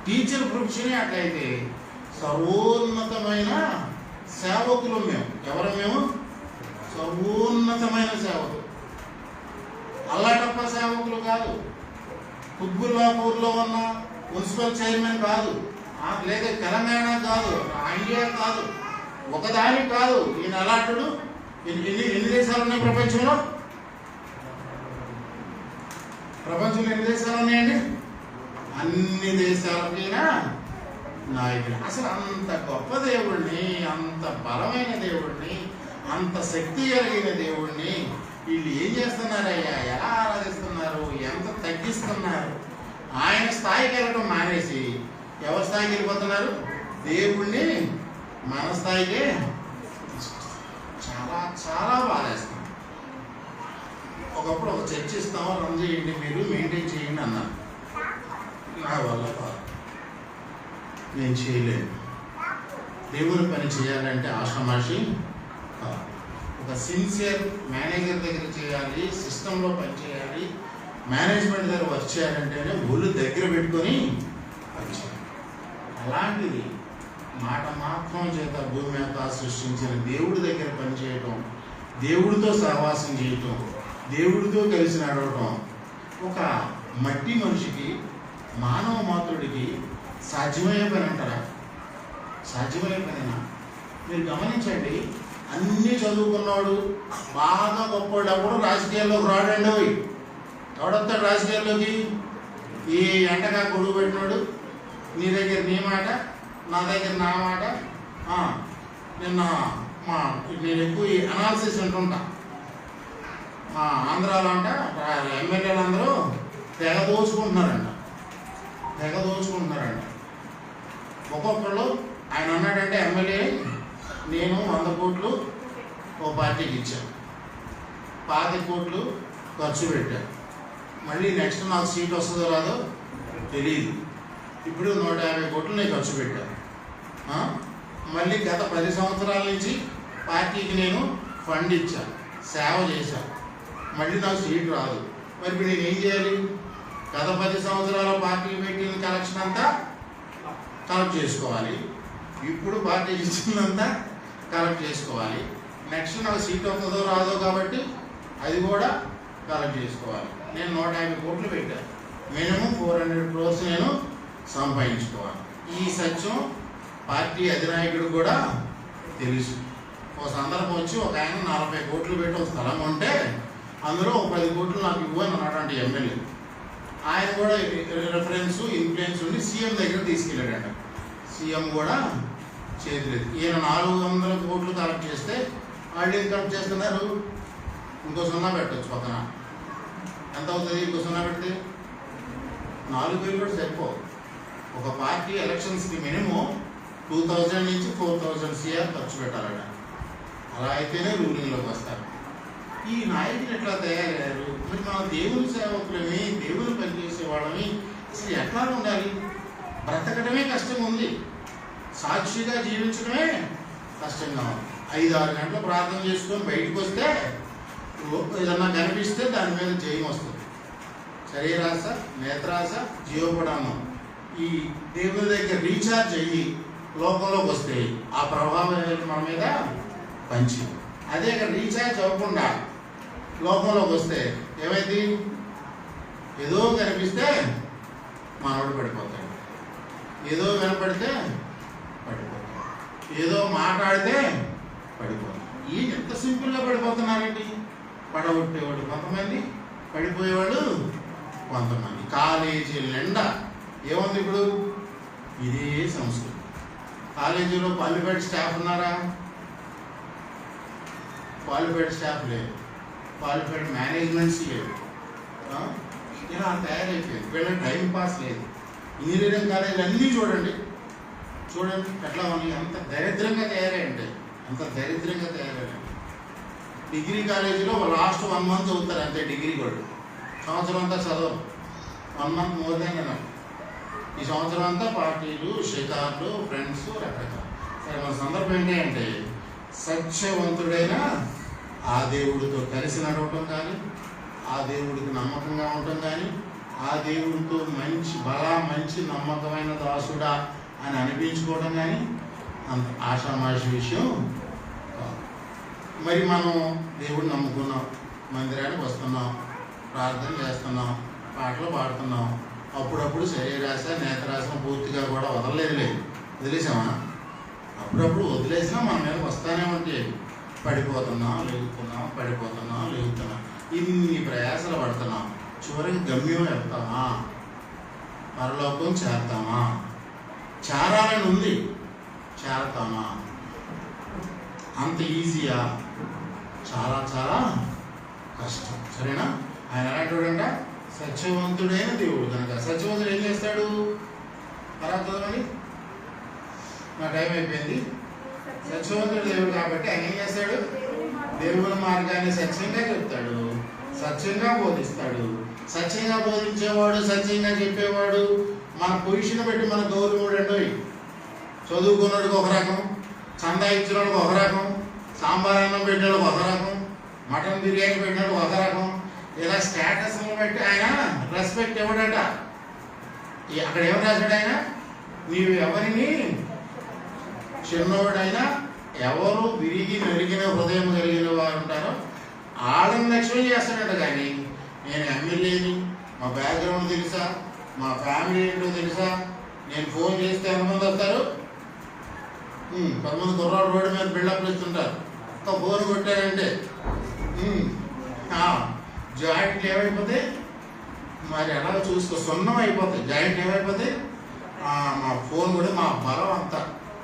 టీచర్ ప్రొఫెషనే అట్లయితే సర్వోన్నతమైన సేవకులు మేము. ఎవరు మేము? సర్వోన్నతమైన సేవకులు. అల్లాటప్ప సేవకులు కాదు, కుత్బుల్లాపూర్లో ఉన్న మున్సిపల్ చైర్మన్ కాదు, లేదా తెలంగాణ కాదు, ఇండియా కాదు, ఒకదానికి కాదు. ఈయన అలాంటుడు. ఎన్ని దేశాలు ఉన్నాయి ప్రపంచంలో? ప్రపంచంలో ఎన్ని దేశాలు ఉన్నాయండి? అన్ని దేశాలకైనా నాయకుడు. అసలు అంత గొప్ప దేవుడిని, అంత బలమైన దేవుడిని, అంత శక్తి కలిగిన దేవుడిని వీళ్ళు ఏం చేస్తున్నారయ్యా? ఎలా ఆరాధిస్తున్నారు? ఎంత తగ్గిస్తున్నారు? ఆయన స్థాయికి వెళ్ళడం మానేసి ఎవరి స్థాయికి వెళ్ళిపోతున్నారు? దేవుణ్ణి మన స్థాయికే. చాలా చాలా బాధేస్తాం. ఒకప్పుడు ఒక చర్చ ఇస్తాం, రన్ చేయండి, మీరు మెయింటైన్ చేయండి అన్నారు. నా వల్ల కాదు, నేను చేయలేను. దేవుని పని చేయాలంటే ఆషామాషి కాదు. ఒక సిన్సియర్ మేనేజర్ దగ్గర చేయాలి, సిస్టంలో పని చేయాలి, మేనేజ్మెంట్ దగ్గర వర్క్ చేయాలంటేనే ఒళ్ళు దగ్గర పెట్టుకొని పని చేయాలి. అలాంటిది మాట మాత్రం చేత భూమి మీద సృష్టించిన దేవుడి దగ్గర పనిచేయటం, దేవుడితో సహవాసం చేయటం, దేవుడితో కలిసి నడవటం ఒక మట్టి మనిషికి, మానవ మాతృడికి సాధ్యమయ్యే పని అంటారా? సాధ్యమయ్యే పనేనా? మీరు గమనించండి, అన్నీ చదువుకున్నాడు, బాగా గొప్పవాడు అప్పుడు రాజకీయాల్లోకి రాడండి. ఎవడొస్తాడు రాజకీయాల్లోకి? ఈ ఎండగా గొడుగు పెట్టినాడు, నీ దగ్గర నీ మాట, నా దగ్గర నా మాట. నేను ఎక్కువ అనాలిసిస్ అంటుంటా. ఆంధ్రాలో అంట ఎమ్మెల్యేలు అందరూ తెగ దోచుకుంటున్నారంట. ఒక్కొక్కళ్ళు ఆయన అన్నాడంటే ఎమ్మెల్యే, నేను 100 కోట్లు ఓ పార్టీకి ఇచ్చాను, 50 కోట్లు ఖర్చు పెట్టాను, మళ్ళీ నెక్స్ట్ నాకు సీట్ వస్తుందో రాదో తెలియదు, ఇప్పుడు 150 కోట్లు నేను ఖర్చు పెట్టాను, మళ్ళీ గత 10 సంవత్సరాల నుంచి పార్టీకి నేను ఫండ్ ఇచ్చాను, సేవ చేశాను, మళ్ళీ నాకు సీట్ రాదు. మరి ఇప్పుడు నేను ఏం చేయాలి? గత 10 సంవత్సరాల పార్టీకి పెట్టిన కలెక్షన్ అంతా కలెక్ట్ చేసుకోవాలి, ఇప్పుడు పార్టీకి ఇచ్చిందంతా కలెక్ట్ చేసుకోవాలి, నెక్స్ట్ నాకు సీట్ వస్తుందో రాదో కాబట్టి అది కూడా కలెక్ట్ చేసుకోవాలి. నేను 150 కోట్లు పెట్టాను, మినిమం 400 crores నేను సంపాదించుకోవాలి. ఈ సత్యం పార్టీ అధినాయకుడు కూడా తెలుసు. ఒక సందర్భం వచ్చి ఒక ఆయన 40 కోట్లు పెట్టి ఒక స్థలం ఉంటే అందులో ఒక 10 కోట్లు నాకు ఇవ్వని అన్నాడంటే ఎమ్మెల్యే. ఆయన కూడా రెఫరెన్స్ ఇన్ఫ్లుయెన్స్ ఉండి సీఎం దగ్గర తీసుకెళ్ళాడంట. సీఎం కూడా చేయలేదు. ఈయన 400 కోట్లు కలెక్ట్ చేస్తే వాళ్ళు ఏం కలెక్ట్ చేస్తున్నారు? ఇంకో 0 పెట్టచ్చు పక్కన. ఎంత అవుతుంది ఇంకో 0 పెడితే? 4,000 కూడా సరిపోవు. ఒక పార్టీ ఎలక్షన్స్కి మినిమం 2000 నుంచి 4000 CR ఖర్చు పెట్టాలట. అలా అయితేనే రూలింగ్లోకి వస్తారు. ఈ నాయకులు ఎట్లా తయారయ్యారు? మరి మనం దేవుని సేవకులమి, దేవుని పనిచేసే వాళ్ళని అసలు ఎట్లా ఉండాలి? బ్రతకడమే కష్టంగా ఉంది, సాక్షిగా జీవించడమే కష్టంగా ఉంది. 5-6 గంటలు ప్రార్థన చేసుకొని బయటకు వస్తే ఏదన్నా కనిపిస్తే దాని మీద జయం వస్తుంది. శరీరాశ, నేత్రాశ, జీవపడానం ఈ దేవుని దగ్గర రీఛార్జ్ అయ్యి లోకంలోకి వస్తే ఆ ప్రభావం మన మీద పంచి. అదే రీఛార్జ్ అవ్వకుండా లోకంలోకి వస్తే ఏమైంది? ఏదో కనిపిస్తే మనోడు పడిపోతాడు, ఏదో వినపడితే పడిపోతాడు, ఏదో మాట్లాడితే పడిపోతాడు. ఈ ఎంత సింపుల్గా పడిపోతున్నారండి. పడగొట్టేవాడు కొంతమంది, పడిపోయేవాళ్ళు కొంతమంది. కాలేజీల నిండా ఏముంది ఇప్పుడు? ఇదే సంస్కృతి. కాలేజీలో క్వాలిఫైడ్ స్టాఫ్ ఉన్నారా? క్వాలిఫైడ్ స్టాఫ్ లేదు, క్వాలిఫైడ్ మేనేజ్మెంట్స్ లేవు. ఇలా తయారైపోయింది. వీళ్ళకి టైం పాస్ లేదు. ఇంజనీరింగ్ కాలేజీలు అన్నీ చూడండి ఎట్లా ఉన్నాయి. అంత దరిద్రంగా తయారయ్యండి, అంత దరిద్రంగా తయారయ్యండి. డిగ్రీ కాలేజీలో లాస్ట్ 1 మంత్ చదువుతారు అంతే. డిగ్రీ కూడా సంవత్సరం అంతా చదవరు. 1 మంత్ మోర్ దాన్ ఎనఫ్. ఈ సంవత్సరం అంతా పార్టీలు, షికార్లు, ఫ్రెండ్స్, రకరకాల. సరే, మన సందర్భం ఏంటి అంటే సత్యవంతుడైన ఆ దేవుడితో కలిసి నడవటం కానీ, ఆ దేవుడికి నమ్మకంగా ఉండటం కానీ, ఆ దేవుడితో మంచి నమ్మకమైన దాసుడా అని అనిపించుకోవడం కానీ అంత ఆషామాషి విషయం కాదు. మరి మనం దేవుడిని నమ్ముకున్నాం, మందిరానికి వస్తున్నాం, ప్రార్థన చేస్తున్నాం, పాటలు పాడుతున్నాం. అప్పుడప్పుడు శరీరాశ, నేత్రాశ పూర్తిగా కూడా వదిలేసామా? అప్పుడప్పుడు వదిలేసినా మన మీద వస్తానే ఉంటే పడిపోతున్నాం, లేగుతున్నాం, పడిపోతున్నాం, లేగుతున్నాం. ఇన్ని ప్రయాసలు పడుతున్నాం. చివరికి గమ్యం వెళ్తామా? పరలోకం చేరతామా? చేరాలని ఉంది, చేరతామా? అంత ఈజీయా? చాలా చాలా కష్టం. సరేనా? ఆయన ఎలాంటి సత్యవంతుడైన దేవుడు కనుక సత్యవంతుడు ఏం చేస్తాడు? తర్వాత చదవండి, నా టైం అయిపోయింది. సత్యవంతుడు దేవుడు కాబట్టి ఆయన ఏం చేస్తాడు? దేవుని మార్గాన్ని సత్యంగా చెప్తాడు, సత్యంగా బోధిస్తాడు. సత్యంగా బోధించేవాడు, సత్యంగా చెప్పేవాడు మన పొజిషన్ బట్టి మన గౌరవం అండి. చదువుకున్నోడికి ఒక రకం, చందా ఇచ్చినోడికి ఒక రకం, సాంబార్ అన్నం పెట్టినోడికి ఒక రకం, మటన్ బిర్యానీ పెట్టినోడికి ఒక రకం. ఇలా స్టేటస్ని బట్టి ఆయన రెస్పెక్ట్ ఇవ్వడట. అక్కడ ఏం రాశాడు ఆయన? నీవు ఎవరిని చిన్నవాడైనా, ఎవరు విరిగి మెరిగిన హృదయం కలిగిన వారు ఉంటారో వాళ్ళని లక్ష్యం చేస్తాడట. కానీ నేను ఎమ్మెల్యేని, మా బ్యాక్గ్రౌండ్ తెలుసా, మా ఫ్యామిలీ ఏంటో తెలుసా, నేను ఫోన్ చేస్తే ఎంతమంది వస్తారు? 10 మంది కుర్రాడు రోడ్డు మీద బిల్డప్లు ఇస్తుంటారు. ఒక్క ఫోన్ కొట్టారంటే జాయింట్లు ఏమైపోతాయి మరి? ఎలా చూసుకో, సున్నం అయిపోతాయి. జాయింట్ ఏమైపోతాయి? మా ఫోన్ కూడా మా బలం అంతా,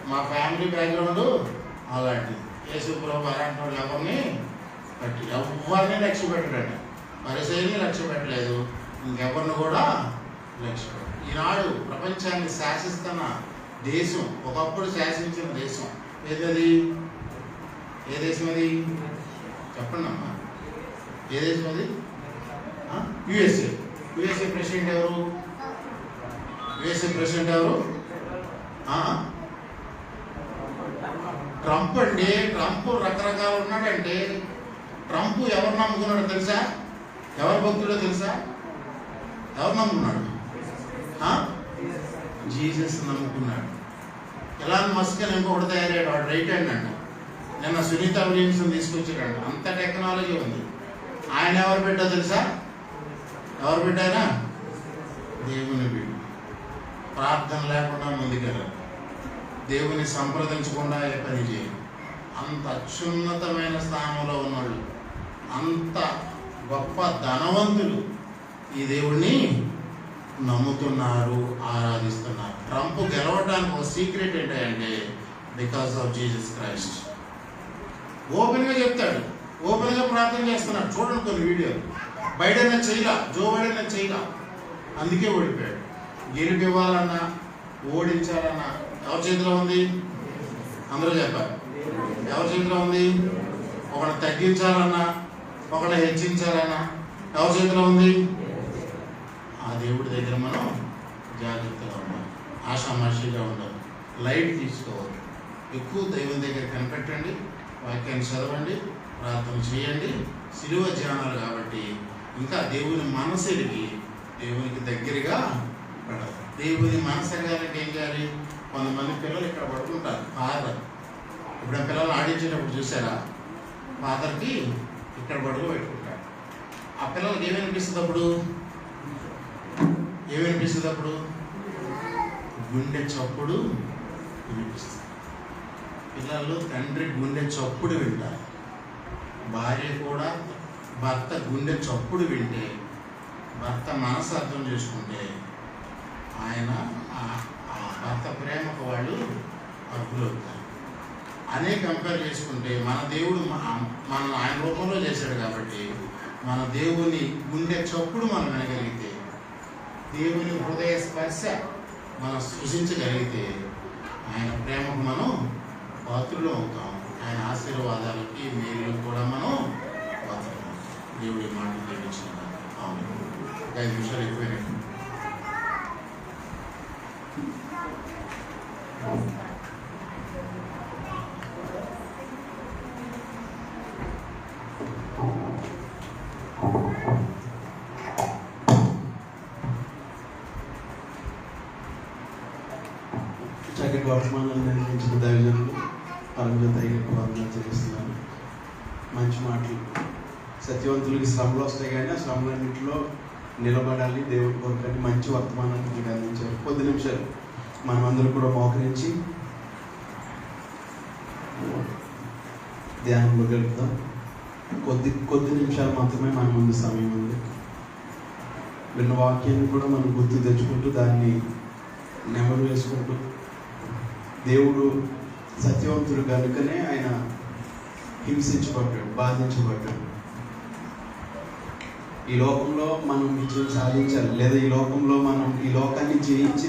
మా ఫ్యామిలీ బ్యాక్గ్రౌండ్ అలాంటిది. యేసుప్రభు అలాంటి వాళ్ళు ఎవరిని లక్ష్య పెట్టాడండి. పరిసైని లక్ష్య పెట్టలేదు, ఇంకెవరిని కూడా లక్ష్య పెట్టాడు. ఈనాడు ప్రపంచాన్ని శాసిస్తున్న దేశం, ఒకప్పుడు శాసించిన దేశం ఏదది? ఏ దేశం అది? చెప్పండి అమ్మా, ఏ దేశం అది? యుఎస్ఏ. యుఎస్ఏ ప్రెసిడెంట్ ఎవరు? ట్రంప్ అండి. ట్రంప్ రకరకాలు ఉన్నాడంటే, ట్రంప్ ఎవరు నమ్ముకున్నాడో తెలుసా? ఎవరు భక్తుడో తెలుసా? ఎవరు నమ్ముకున్నాడు? జీసస్ నమ్ముకున్నాడు. ఎలాన్ మస్క్ అని ఇంకొకటి తయారయ్యాడు, వాడు రైట్ హ్యాండ్ అంట. నిన్న సునీత విలియమ్స్ని తీసుకొచ్చాడు. అంత టెక్నాలజీ ఉంది. ఆయన ఎవరు పెట్టా తెలుసా? ఎవరు పెట్టారా? దేవుని బిడ్డ. ప్రార్థన లేకుండా ముందుకెళ్ళారు, దేవుని సంప్రదించకుండా ఏ పని చేయరు. అంత అత్యున్నతమైన స్థానంలో ఉన్నవాళ్ళు, అంత గొప్ప ధనవంతులు ఈ దేవుణ్ణి నమ్ముతున్నారు, ఆరాధిస్తున్నారు. ట్రంప్ గెలవడానికి ఒక సీక్రెట్ ఏంటంటే బికాస్ ఆఫ్ జీసస్ క్రైస్ట్. ఓపెన్గా చెప్తాడు, ఓపెన్గా ప్రార్థన చేస్తున్నాడు. చూడండి కొన్ని వీడియోలు. బైడెన్ చేయలా, జో బైడెన్ చేయలా, అందుకే ఓడిపోయాడు. గెలిపివ్వాలన్నా ఓడించాలన్నా ఎవరి చేతిలో ఉంది? అందరూ చెప్పారు, ఎవరి చేతిలో ఉంది? ఒకటి తగ్గించాలన్నా ఒకటి హెచ్చించాలన్నా ఎవరి చేతిలో ఉంది? ఆ దేవుడి దగ్గర మనం జాగ్రత్తగా ఉండాలి, ఆషామాషిగా ఉండాలి, లైట్ తీసుకోవాలి. ఎక్కువ దైవం దగ్గర కనిపెట్టండి, వాక్యాన్ని చదవండి, ప్రార్థన చేయండి. సిలువ ధ్యానాలు కాబట్టి ఇంకా దేవుని మనసు ఎరిగి దేవునికి దగ్గరగా పడాలి. దేవుని మనసు ఎరగాలంటే ఏం చేయాలి? కొంతమంది పిల్లలు ఇక్కడ పడుకుంటారు. ఫాదర్ ఇప్పుడు ఆ పిల్లలు ఆడించేటప్పుడు చూసారా? ఫాదర్కి ఇక్కడ పడుగు పెట్టుకుంటారు. ఆ పిల్లలకి ఏమనిపిస్తుంది అప్పుడు? ఏమనిపిస్తుంది అప్పుడు? గుండె చప్పుడు వినిపిస్తుంది. పిల్లలు తండ్రి గుండె చప్పుడు వింటారు. భార్య కూడా భర్త గుండె చప్పుడు వింటే, భర్త మనసు అర్థం చేసుకుంటే ఆయన ఆ భర్త ప్రేమకు వాళ్ళు అర్హులవుతారు. అనే కంపేర్ చేసుకుంటే మన దేవుడు మన ఆయన రూపంలో చేశాడు కాబట్టి మన దేవుని గుండె చప్పుడు మనం వినగలిగితే, దేవుని హృదయ స్పర్శ మనం సృష్టించగలిగితే ఆయన ప్రేమకు మనం పాత్రులు అవుతాం. ఆయన ఆశీర్వాదాలకి మేలు కూడా మనం పాత్రలు. దేవుడి మాటలు తెలియచిన 5 నిమిషాలు ఎక్కువైనట్టు. చక్కటి వర్తమానాలు నిర్వహించిన దైవజనులు పరమజ్యోతి అయ్యకు వందనాలు చెల్లిస్తున్నాను. మంచి మాటలు. సత్యవంతులకి శ్రమలు వస్తాయి కానీ ఆ శ్రమలన్నింటిలో నిలబడాలి దేవుడి కొరకని మంచి వర్తమానాన్ని మీకు అందించారు. కొద్ది నిమిషాలు మనం అందరూ కూడా మోకరించి ధ్యానంలో గడుపుతాం. కొద్ది నిమిషాలు మాత్రమే మన ముందు సమయం ఉంది. విన్న వాక్యాన్ని కూడా మనం గుర్తు తెచ్చుకుంటూ దాన్ని నెమరు వేసుకుంటూ, దేవుడు సత్యవంతుడు కనుకనే ఆయన హింసించబడ్డాడు, బాధించబడ్డాడు. ఈ లోకంలో మనం విజయం సాధించాలి, లేదా ఈ లోకంలో మనం ఈ లోకాన్ని జయించి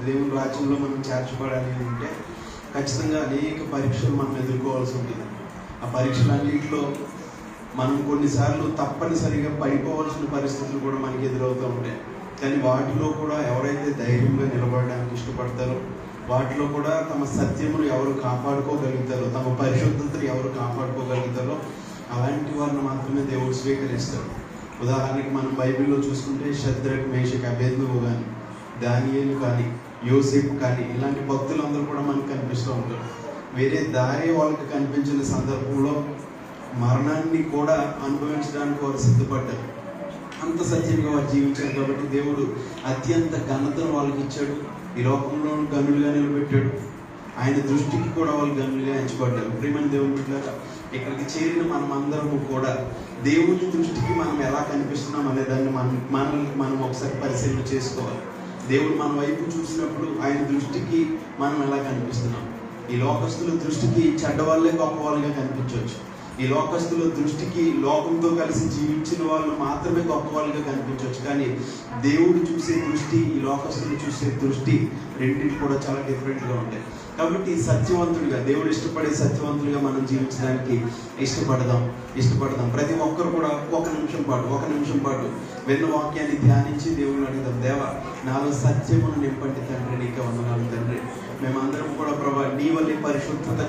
దేవుని రాజ్యంలో మనం చేర్చబడాలి అంటే ఖచ్చితంగా అనేక పరీక్షలు మనం ఎదుర్కోవాల్సి ఉంటుంది. ఆ పరీక్షలన్నింటిలో మనం కొన్నిసార్లు తప్పనిసరిగా పడిపోవాల్సిన పరిస్థితులు కూడా మనకి ఎదురవుతూ ఉంటాయి. కానీ వాటిలో కూడా ఎవరైతే ధైర్యంగా నిలబడడానికి ఇష్టపడతారో, వాటిలో కూడా తమ సత్యమును ఎవరు కాపాడుకోగలుగుతారో, తమ పరిశుద్ధతను ఎవరు కాపాడుకోగలుగుతారో అలాంటి వారిని మాత్రమే దేవుడు స్వీకరిస్తాడు. ఉదాహరణకి మనం బైబిల్లో చూసుకుంటే షద్రక్, మేషక్, అబేద్నెగో కానీ, దానియేలు కానీ, యోసేపు కానీ ఇలాంటి భక్తులందరూ కూడా మనకు కనిపిస్తూ ఉంటారు. వేరే దారి వాళ్ళకి కనిపించిన సందర్భంలో మరణాన్ని కూడా అనుభవించడానికి వారు సిద్ధపడ్డారు. అంత సత్యంగా వారు జీవించారు కాబట్టి దేవుడు అత్యంత ఘనతను వాళ్ళకి ఇచ్చాడు. ఈ లోకంలో గనులుగా నిలబెట్టాడు. ఆయన దృష్టికి కూడా వాళ్ళు గనులుగా ఎంచబడ్డారు. ప్రియమైన దేవుని బిడ్డలారా, ఇక్కడికి చేరిన మనం అందరము కూడా దేవుని దృష్టికి మనం ఎలా కనిపిస్తున్నాం అనే దాన్ని మనల్ని మనం ఒకసారి పరిశీలన చేసుకోవాలి. దేవుడు మన వైపు చూసినప్పుడు ఆయన దృష్టికి మనం ఎలా కనిపిస్తున్నాం? ఈ లోకస్తుల దృష్టికి చెడ్డవాళ్ళే గొప్ప వాళ్ళుగా కనిపించవచ్చు. ఈ లోకస్తుల దృష్టికి లోకంతో కలిసి జీవించిన వాళ్ళు మాత్రమే గొప్ప వాళ్ళుగా కనిపించవచ్చు. కానీ దేవుడు చూసే దృష్టి, ఈ లోకస్తులు చూసే దృష్టి రెండింటి కూడా చాలా డిఫరెంట్గా ఉంటాయి. కాబట్టి సత్యవంతుడిగా, దేవుడు ఇష్టపడే సత్యవంతుడిగా మనం జీవించడానికి ఇష్టపడదాం. ప్రతి ఒక్కరు కూడా ఒక నిమిషం పాటు విన్న వాక్యాన్ని ధ్యానించి దేవుడిని అడుగుదాం. దేవా, నాలో సత్యమును నింపండి తండ్రి, నీకే వందనాలు తండ్రి. మేమందరం కూడా ప్రభా నీ వల్లే పరిశుద్ధత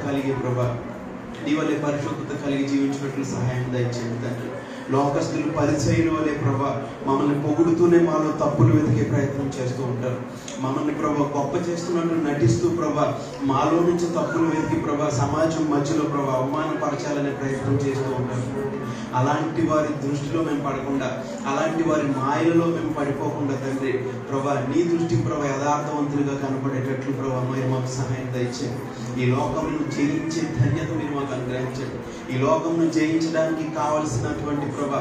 కలిగి జీవించినట్లు సహాయం దయచేయండి తండ్రి. లోకస్తులు పరిచయులు వలె ప్రభా మమ్మల్ని పొగుడుతూనే మాలో తప్పులు వెతికే ప్రయత్నం చేస్తూ ఉంటారు. మమ్మల్ని ప్రభా గొప్ప చేస్తున్నట్టు నటిస్తూ ప్రభా మాలో నుంచి తప్పులు వెతికి ప్రభా సమాజం మధ్యలో ప్రభా అవమానపరచాలనే ప్రయత్నం చేస్తూ ఉంటారు. అలాంటి వారి దృష్టిలో మేము పడకుండా, అలాంటి వారి మాయలలో మేము పడిపోకుండా తండ్రి ప్రభా నీ దృష్టికి ప్రభా యథార్థవంతులుగా కనపడేటట్లు ప్రభా మీరు మాకు సహాయం దయచేయండి. ఈ లోకమును జయించే ధన్యత మీరు మాకు అనుగ్రహించండి. ఈ లోకమును జయించడానికి కావలసినటువంటి ప్రభా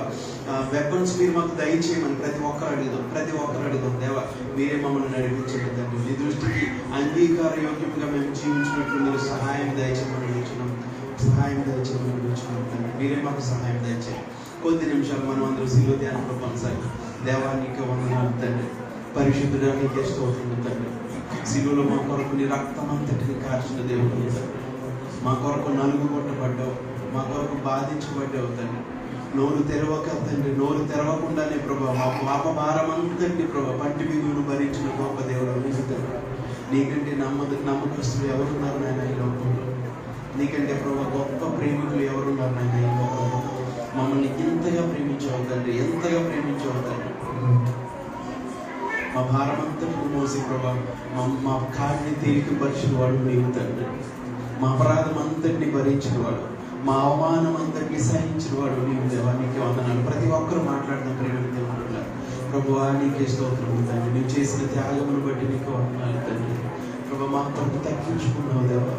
వెపన్స్ మీరు మాకు దయచేయమని ప్రతి ఒక్కరు అడుగుదాం. దేవా మీరే మమ్మల్ని నడిపించండి తండ్రి. మీ దృష్టికి అంగీకార యోగ్యంగా మేము జీవించినట్లు మీరు సహాయం దయచేయమని అడుగుతున్నాం తండ్రి. మీరే మాకు సహాయం దయచేయండి. కొద్ది నిమిషాలు మనం అందరూ శిలువ ధ్యానంలో కొనసాగి దేవానికి వందనాలు తండ్రి. పరిశుద్ధుడా నీకే స్తోత్రం తండ్రి. శిలువలో మా కొరకు నీ రక్తం అంతటిని కార్చిన దేవుడు తండ్రి. మా కొరకు నలుగు కొట్టబడ్డావు, మా కొరకు బాధించబడ్డావు తండ్రి. నోరు తెరవక తండ్రి, నోరు తెరవకుండానే ప్రభా మా పాప భారం అంతటిని ప్రభా పంటి బిగును భరించిన గొప్ప దేవుడు నీకు తండ్రి. నీకంటే నమ్మకస్తులు ఎవరున్నారు నాయన ఈ లోకంలో? నీకంటే ప్రభా గొప్ప ప్రేమికులు ఎవరున్నారు నాయన ఈ లోకంలో? మమ్మల్ని ఎంతగా ప్రేమించావు తండ్రి, ఎంతగా ప్రేమించావు తండ్రి. మా భారం అంతటిని మోసి ప్రభా మా కాడిని తేలికపరిచిన వాడు నీవు తండ్రి. మా అపరాధం అంతటిని భరించిన వాడు, మా అవమానం అంతటిని సహించిన వాడు నీవు దేవా. నీకే వందనాలు. ప్రతి ఒక్కరు మాట్లాడదాం ప్రేమ దేవుడు. ప్రభువా నీకే స్తోత్రం తండ్రి. నీవు చేసిన త్యాగమును బట్టి నీకు వందనాలు తండ్రి. ప్రభు మా కొరకు తగ్గించుకున్నావు దేవా.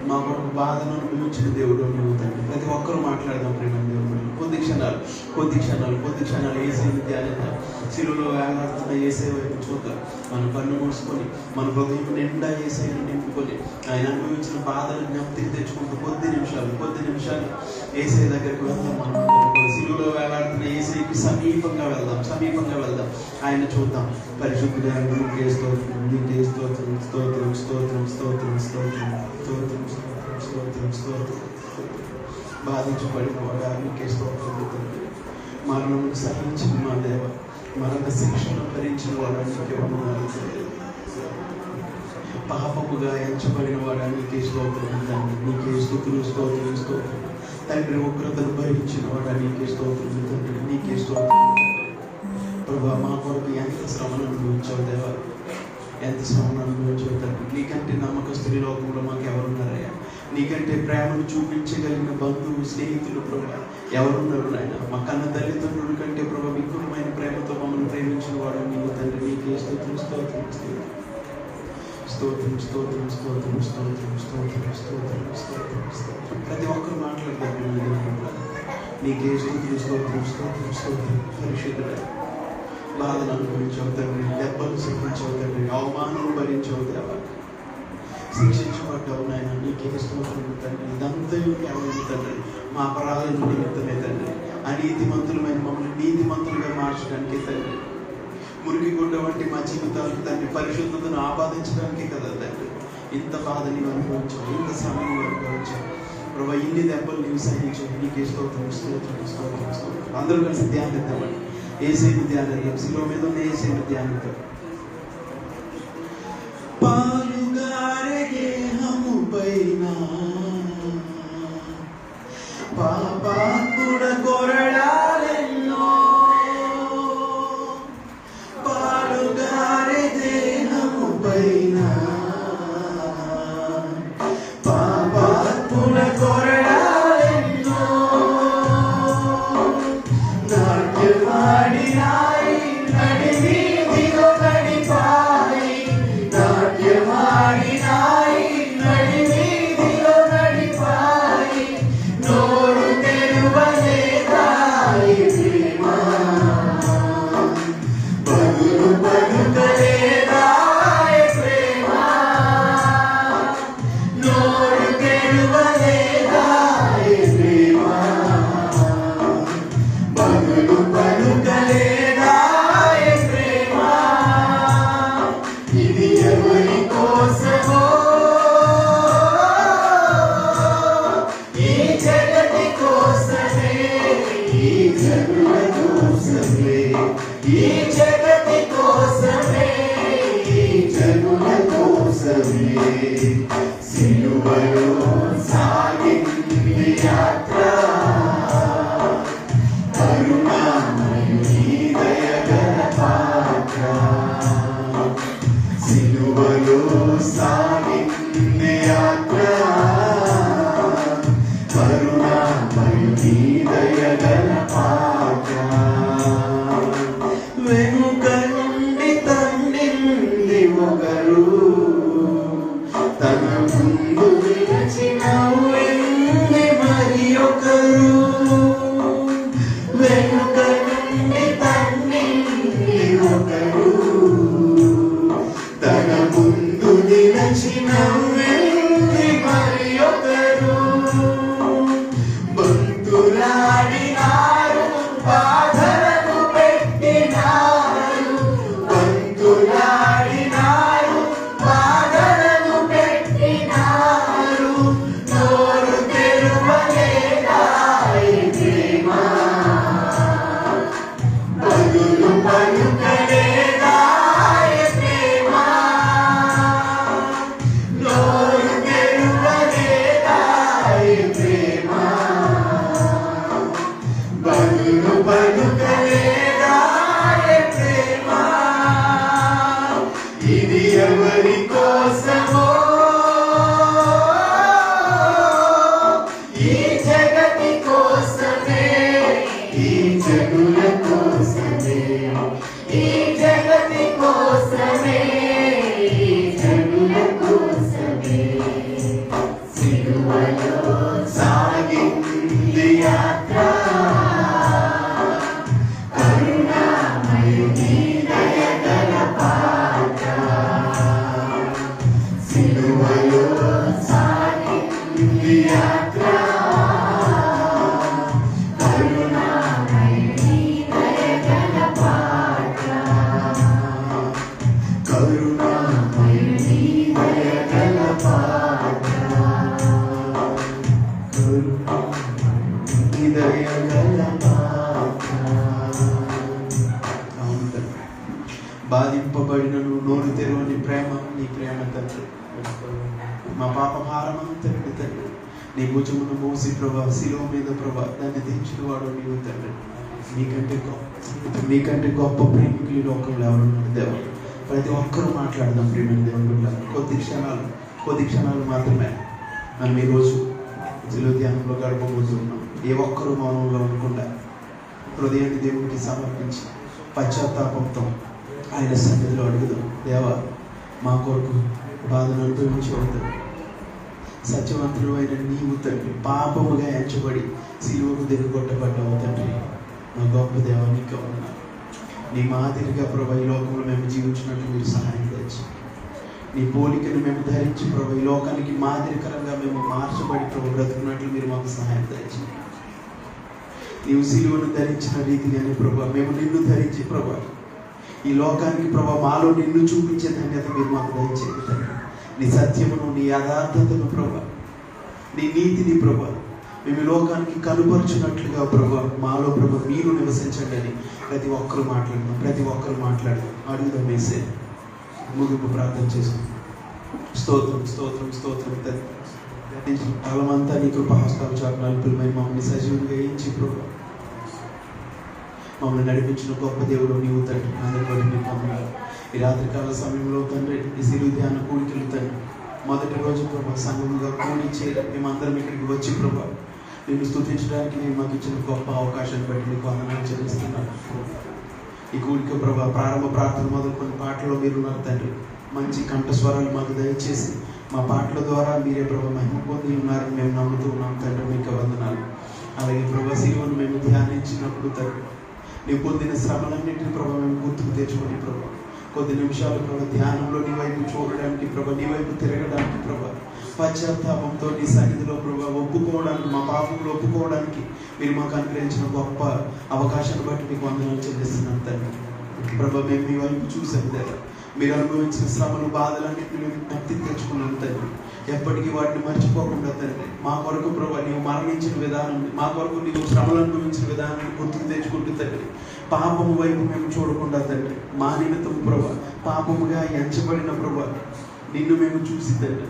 మా కొరకు బాధను అనుభవించిన దేవుడు నువ్వు తండ్రి. ప్రతి ఒక్కరు మాట్లాడదాం ప్రేమ దేవుడు. కొద్ది క్షణాలు ఏసైని ధ్యానిద్దాం. శిలువలో వేలాడుతున్న ఏసై వైపు చూద్దాం. మన కన్ను మూసుకొని మన హృదయం నిండా ఏసైని నింపుకొని ఆయన అనుభవించిన బాధను జ్ఞప్తికి తెచ్చుకుంటూ కొద్ది నిమిషాలు ఏసై దగ్గరికి వెళ్దాం. మనం శిలువలో వేలాడుతున్న ఏసైకి సమీపంగా వెళ్దాం. ఆయన చూద్దాం. పరిశుద్ధుడా నీకే స్తోత్రం, నీకే స్తోత్రం, స్తోత్రం స్తోత్రం స్తోత్రం స్తోత్రం స్తోత్రం స్తోత్రం స్తోత్రం. బాధించబడిపోవడా నీకే స్తోత్రం. మరణం సహించిన మా దేవ, మరణ శిక్షను భరించిన వాడు నీకే వందనాలు. పాపముగా ఎంచబడిన వాడు నీకే స్తోత్రం తండ్రి. నీకే స్తుతులు స్తోత్రం. తండ్రి ఉగ్రతను భరించిన వాడు నీకే స్తోత్రం తండ్రి. నీకే స్తోత్రం ప్రభా. మా కొరకు ఎంత శ్రమను అనుభవించావు దేవా, ఎంత శ్రమను అనుభవించావు తండ్రి. నీకంటే నమ్మకస్తుని లోకంలో మాకు ఎవరున్నారయ్యా? నీకంటే ప్రేమను చూపించగలిగిన బంధువు, స్నేహితులు ప్రభా ఎవరున్నారు నాయన? మా కన్న తల్లిదండ్రుల కంటే ప్రభా విపులమైన ప్రేమతో మమ్మల్ని ప్రేమించిన వాడు నీవు తండ్రి. నీకే స్తోత్రం స్తోత్రం స్తోత్రం స్తోత్రం స్తోత్రం స్తోత్రం స్తోత్రం స్తోత్రం స్తోత్రం స్తోత్రం. ప్రతి ఒక్కరు మాట్లాడతారు. నీకే స్తోత్రం స్తోత్రం స్తోత్రం స్తోత్రం. పరిశుద్ధుడా బాధను అనుభవించావు తండ్రి, దెబ్బలు సహించావు తండ్రి, అవమానం భరించావు దేవా, శిక్షించబడ్డావు నాయన. నీకే స్తోత్రం తండ్రి. ఇదంతా కేవలం తండ్రి మా అపరాధాల నిమిత్తమే తండ్రి. అనీతిమంతులమైన మమ్మల్ని నీతిమంతులుగా మార్చడానికి తండ్రి. మురికి గుడ్డ వంటి మా జీవితాలకు తండ్రి పరిశుద్ధతను ఆపాదించడానికి కదా తండ్రి ఇంత బాధ నీవు అనుభవించావు, ఇంత సమయం అనుభవించావు ప్రభా. ఇన్ని దెబ్బలు నీవు సహించావు. నీకే స్తోత్రం స్తోత్రం స్తోత్రం స్తోత్రం. అందరూ కలిసి ధ్యానిద్దామండి. ఏసైని ధ్యానిద్దాం. శిలువ మీద ఉన్న ఏసైని ధ్యానిద్దాం. పాలుగారే దేహము పైన పాపాత్ముడ కొరడాలెన్నో, పాలుగారే దేహము పైన పాపాత్ముడ కొరడాలెన్నో, నాట్యమాడినాయి నడివీధిలో నడిపాయి, నాట్యమాడినాయి నడివీధిలో నడిపాయి, నోరు తెరువలేదాయి ప్రేమ, పలుకు పలుకలేదాయి ప్రేమ, నోరు తెరువలేదాయి ప్రేమ, పలుకు పలుకలేదాయి ప్రేమ. ఇది ఎవరి కోసమో ఈ జగతి కోసమే, ఈ జనుల కోసమే, ఈ జగతి కోసమే, ఈ జనుల కోసమే సిలువలో సాగింది యాత్ర, బాధింపబడినను నోరు తెరవని ప్రేమ నీ ప్రేమ తండ్రి. మా పాప భారమంతా తండ్రి నీ భుజమును మోసి ప్రభా శిలువ మీద ప్రభా దాన్ని దించిన వాడు నీవు తండ్రి. నీకంటే గొప్ప ప్రేమికులు ఈ లోకంలో ఎవరున్నారు దేవా? ప్రతి ఒక్కరూ మాట్లాడదాం ప్రేమ దేవుడు. కొద్ది క్షణాలు మాత్రమే మనం ఈరోజు శిలువ ధ్యానంలో గడపబోతున్నాం. ఏ ఒక్కరూ మౌనంలో ఉండకుండా హృదయాన్ని దేవుడికి సమర్పించి పశ్చాత్తాపంతో ఆయన సన్నిధిలో అడుగుదాం. దేవా, మా కొరకు బాధను అనుభవించవద్దు. సత్యవంతుడు అయిన నీవు తండ్రి పాపముగా ఎంచబడి శిలువకు దిగగొట్టబడ్డావు తండ్రి. మా గొప్ప దేవానికి ఉన్నా నీ మాదిరిగా ప్రభా ఈ లోకంలో మేము జీవించినట్లు మీరు సహాయం తెచ్చి, నీ పోలికను మేము ధరించి ప్రభా ఈ లోకానికి మాదిరికరంగా మేము మార్చబడి ప్రభు బ్రతుకున్నట్లు మీరు మాకు సహాయం తెచ్చి, నీవు శిలువను ధరించిన రీతిగానే ప్రభా మేము నిన్ను ధరించి ప్రభా ఈ లోకానికి ప్రభా మాలో నిన్ను చూపించే ధన్యత మీరు మాకు దయచేయండి తండ్రి. నీ సత్యమును, నీ యథార్థతను ప్రభా, నీ నీతిని ప్రభా మేము ఈ లోకానికి కనుపరుచున్నట్లుగా ప్రభా మాలో ప్రభా మీరు నివసించండి అని ప్రతి ఒక్కరు మాట్లాడదాం. అడుగుదాం వేసే ముగింపు ప్రార్థన చేసుకుంటాం. స్తోత్రం తండ్రి. కాలమంతా నీ కృపహస్తాలు చాటు నలుపులమై మమ్మల్ని సజీవులుగా వేయించి ప్రభా మమ్మల్ని నడిపించిన గొప్ప దేవుడు నీవు తండ్రి. అందరికీ నీకు వందనాలు. ఈ రాత్రికాల సమయంలో తండ్రి ఈ శిలువ ధ్యాన కూడికలు తండ్రి మొదటి రోజు ప్రభా సంఘముగా కూడి చేరి మేమందరం ఇక్కడికి వచ్చి ప్రభా నిన్ను స్తుతించడానికి నేను మాకు ఇచ్చిన గొప్ప అవకాశాన్ని బట్టి నీకు వందనాలు చెల్లిస్తున్నాను. ఈ కూడిక ప్రభా ప్రారంభ ప్రార్థన మొదలుకొని పాటలో మీరు ఉన్నారు తండ్రి. మంచి కంఠస్వరాలు మాకు దయచేసి మా పాటల ద్వారా మీరే ప్రభా మహిమ పొంది ఉన్నారని మేము నమ్ముతూ ఉన్నాం తండ్రి. మీకు వందనాలు. అలాగే ప్రభా శిలువను మేము ధ్యానించినప్పుడు తండ్రి నీ పొందిన శ్రమలన్నింటినీ ప్రభా మేము గుర్తుకు తెచ్చుకొని ప్రభా కొద్ది నిమిషాలు ప్రభా ధ్యానంలో నీ వైపు చూడడానికి ప్రభా నీ వైపు తిరగడానికి ప్రభా పశ్చాత్తాపంతో నీ సన్నిధిలో ప్రభా ఒప్పుకోవడానికి మా పాపంలో ఒప్పుకోవడానికి మీరు మాకు అనుగ్రహించిన గొప్ప అవకాశాన్ని బట్టి మీకు వందనాలు చెల్లిస్తున్నాను తండ్రి. ప్రభా మేము మీ వైపు చూసాం దగ్గర మీరు అనుభవించిన శ్రమలు బాధలన్నింటినీ మేము జ్ఞప్తి తెచ్చుకున్నాం తండ్రి. ఎప్పటికీ వాటిని మర్చిపోకుండా తండ్రి మా కొరకు ప్రభా నీవు మరణించిన విధానం, మా కొరకు నీవు శ్రమలు అనుభవించిన విధానాన్ని గుర్తుకు తెచ్చుకుంటూ తండ్రి పాపము వైపు మేము చూడకుండా తండ్రి మా నిమిత్తం ప్రభా పాపముగా ఎంచబడిన ప్రభా నిన్ను మేము చూసి తండ్రి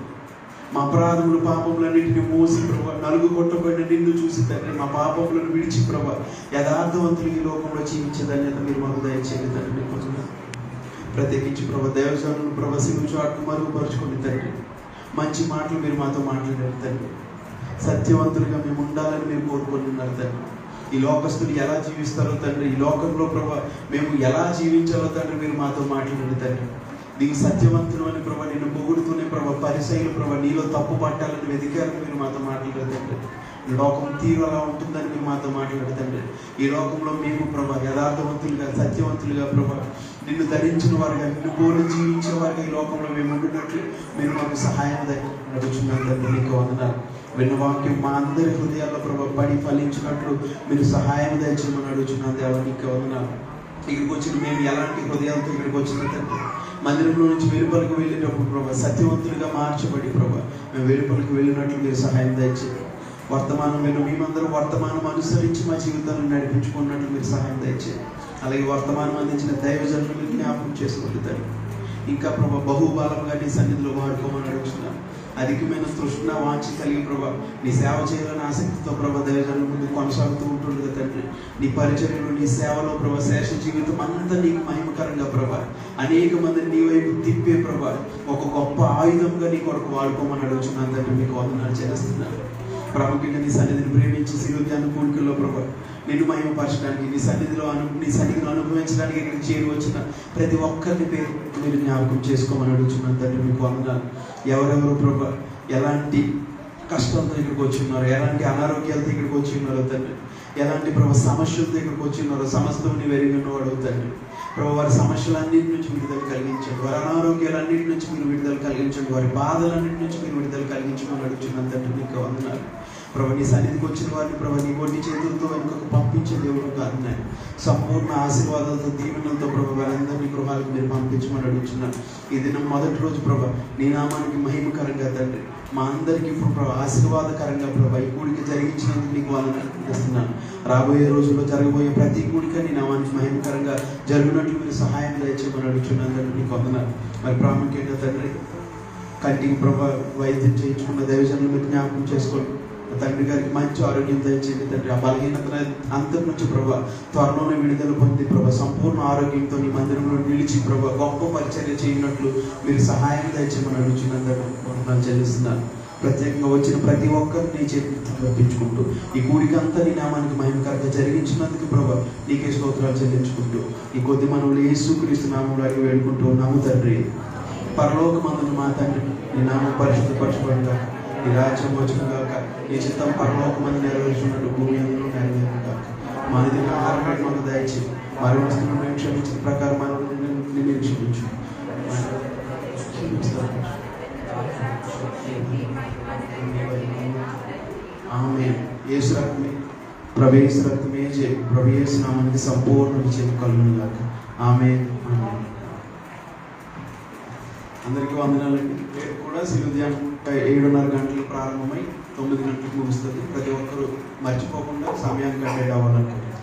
మా అపరాధములు పాపములన్నింటినీ మోసి ప్రభా నలుగు కొట్టబడిన నిన్ను చూసి తండ్రి మా పాపములను విడిచి ప్రభా యథార్థవంతులు ఈ లోకంలో జీవించే ధన్యత మీరు మాకు దయచేయండి తండ్రి. ప్రత్యేకించి ప్రభా దేవజనులు ప్రభా శివుని చాటును మరుగుపరుచుకుని తండ్రి మంచి మాటలు మీరు మాతో మాట్లాడారు తండ్రి. సత్యవంతులుగా మేము ఉండాలని మీరు కోరుకొని ఉన్నారు తండ్రి. ఈ లోకస్తులు ఎలా జీవిస్తారో తండ్రి, ఈ లోకంలో ప్రభా మేము ఎలా జీవించాలో తండ్రి మీరు మాతో మాట్లాడండి తండ్రి. నీకు సత్యవంతులు అని ప్రభా నిన్ను పొగుడుతూనే ప్రభా పరిసయ్యులు ప్రభా నీలో తప్పు పట్టాలని వెతికారని మీరు మాతో మాట్లాడారు తండ్రి. లోకం తీరు అలా ఉంటుందని మీరు మాతో మాట్లాడారు తండ్రి. ఈ లోకంలో మేము ప్రభా యథార్థవంతులుగా సత్యవంతులుగా ప్రభా నిన్ను ధరించిన వారుగా నిన్ను పోలి జీవించే వారుగా ఈ లోకంలో మేము ఉండినట్లు మీరు మాకు సహాయం నడుచున్నాను తండ్రి. నీకు వందనాలు. విన్న వాక్యం మా అందరి హృదయాల్లో ప్రభా పడి ఫలించినట్లు మీరు సహాయం దయచేయమని అడుగుచున్నాను దేవా. నీకు వందనాలు. ఇక్కడికి వచ్చిన మేము ఎలాంటి హృదయాలతో ఇక్కడికి వచ్చిన తండ్రి మందిరంలో నుంచి వెలుపలకు వెళ్ళేటప్పుడు ప్రభా సత్యవంతులుగా మార్చబడి ప్రభా మేము వెలుపలకు వెళ్ళినట్లు మీరు సహాయం దయచేయండి. వర్తమానం విన్న మేమందరం వర్తమానం అనుసరించి మా జీవితాలను నడిపించుకున్నట్లు మీరు సహాయం దయచేయండి. అలాగే వర్తమానం అందించిన దైవజనులను జ్ఞాపకం చేసుకుంటారు. ఇంకా ప్రభా బహుబాలంగా నీ సన్నిధిలో వాడుకోమని అడుగుతున్నాను. అధికమైన తృష్ణ వాంఛ కలిగి ప్రభా నీ సేవ చేయాలని ఆసక్తితో ప్రభా దైవజనుల ముందు కొనసాగుతూ ఉంటుండగా తండ్రి నీ పరిచర్యలు నీ సేవలో ప్రభా శేష జీవితం అంతా నీకు మహిమకరంగా ప్రభా అనేక మందిని నీ వైపు తిప్పే ప్రభా ఒక గొప్ప ఆయుధంగా నీ కొరకు వాడుకోమని అడుగుతున్నాను తండ్రి. మీకు వందనాలు చేస్తున్నాను. ప్రాముఖ్యంగా నీ సన్నిధిని ప్రేమించి శిలువ ధ్యాన కూడికల్లో ప్రభా నిన్ను మహిమపరచడానికి నీ సన్నిధిని అనుభవించడానికి ఇక్కడికి చేరి వచ్చిన ప్రతి ఒక్కరిని పేరు మీరు జ్ఞాపకం చేసుకోమని అడుగుతున్నాను తండ్రి. మీకు వందనాలు. ఎవరెవరు ప్రభా ఎలాంటి కష్టంతో ఇక్కడికి వచ్చి ఉన్నారో, ఎలాంటి అనారోగ్యాలతో ఇక్కడికి వచ్చి ఉన్నారో తండ్రి, ఎలాంటి ప్రభా సమస్యలతో ఇక్కడికి వచ్చి ఉన్నారో సమస్తం నీ వెరిగి ఉన్నవాడు తండ్రి. ప్రభు వారి సమస్యలన్నింటి నుంచి విడుదల కలిగించండి. వారి అనారోగ్యాలన్నింటి నుంచి మీరు విడుదల కలిగించండి. వారి బాధలన్నింటి నుంచి మీరు విడుదల కలిగించమని అడుగుతున్నాను తండ్రి. మీకు వందనాలు. ప్రభు నీ సన్నిధికి వచ్చిన వారిని ప్రభు నీ ఒంటి చేతులతో వెనుకకు పంపించే దేవుడు కాదు నాయన. సంపూర్ణ ఆశీర్వాదాలతో దీవెనలతో ప్రభు వారందరినీ గృహాలకు మీరు పంపించమని అడుగుతున్నాను. ఈ దినం మొదటి రోజు ప్రభు నీ నామానికి మహిమకరంగా తండ్రి మా అందరికీ ఇప్పుడు ప్రభు ఆశీర్వాదకరంగా ప్రభు ఈ కూడిక జరిగించినందుకు నీకు వందనాలు చేస్తున్నాను. రాబోయే రోజుల్లో జరగబోయే ప్రతి కూడిక నీ నామానికి మహిమకరంగా ప్రకారంగా జరిగినట్లు మీరు సహాయం దయచేయమని అడుగుతున్నందుకు నీకు వందనాలు. మరి ప్రాముఖ్యంగా తండ్రి కంటికి ప్రభా వైద్యం చేయించుకున్న దైవజనులు మీరు జ్ఞాపకం చేసుకోండి. తండ్రి గారికి మంచి ఆరోగ్యం దయచేయండి తండ్రి. ఆ బలహీనత అంతటి నుంచి ప్రభా త్వరలోనే విడుదల పొంది ప్రభా సంపూర్ణ ఆరోగ్యంతో నీ మందిరంలో నిలిచి ప్రభా గొప్ప పరిచర్య చేయనట్లు మీరు సహాయం దయచేయమని అడుగుతున్నందుకు వందనాలు చెల్లిస్తున్నాను. ప్రత్యేకంగా వచ్చిన ప్రతి ఒక్కరిని నీ చేతికి సమర్పించుకుంటూ ఈ కూడికంతా నీ నామానికి మహిమకరంగా జరిగించినందుకు ప్రభా నీకే స్తోత్రాలు చెల్లించుకుంటూ ఈ కొద్ది మనవులు యేసుక్రీస్తు నామములో అడిగి వేడుకుంటూ ఉన్నాము తండ్రి. పరలోకమందున మా తండ్రి నీ నామం పరిశుద్ధపరచబడుగాక, నీ రాజ్యం వచ్చుగాక, నీ చిత్తం పరలోకమందు నెరవేర్చున్నట్టు భూమి అందులో నెరవేరుగాక. మా నిధిని ఆహారం మాకు దయచేయి, మరి వస్తువులను మేము క్షమించిన ప్రకారం మనం నేను క్షమించు. ఆమె యేసు రక్తమే ప్రభు యేసు రక్తమే ప్రభు యేసు నామానికి సంపూర్ణ విజయం కలుగునుగాక. ఆమేన్. అందరికీ వందనాలండి. రేపు కూడా శిలుధ్యానం 7:30 గంటలకు ప్రారంభమై 9 గంటలకు ముగుస్తుంది. ప్రతి ఒక్కరూ మర్చిపోకుండా సమయానికి అటెండ్ అవ్వాలనుకుంటున్నాను.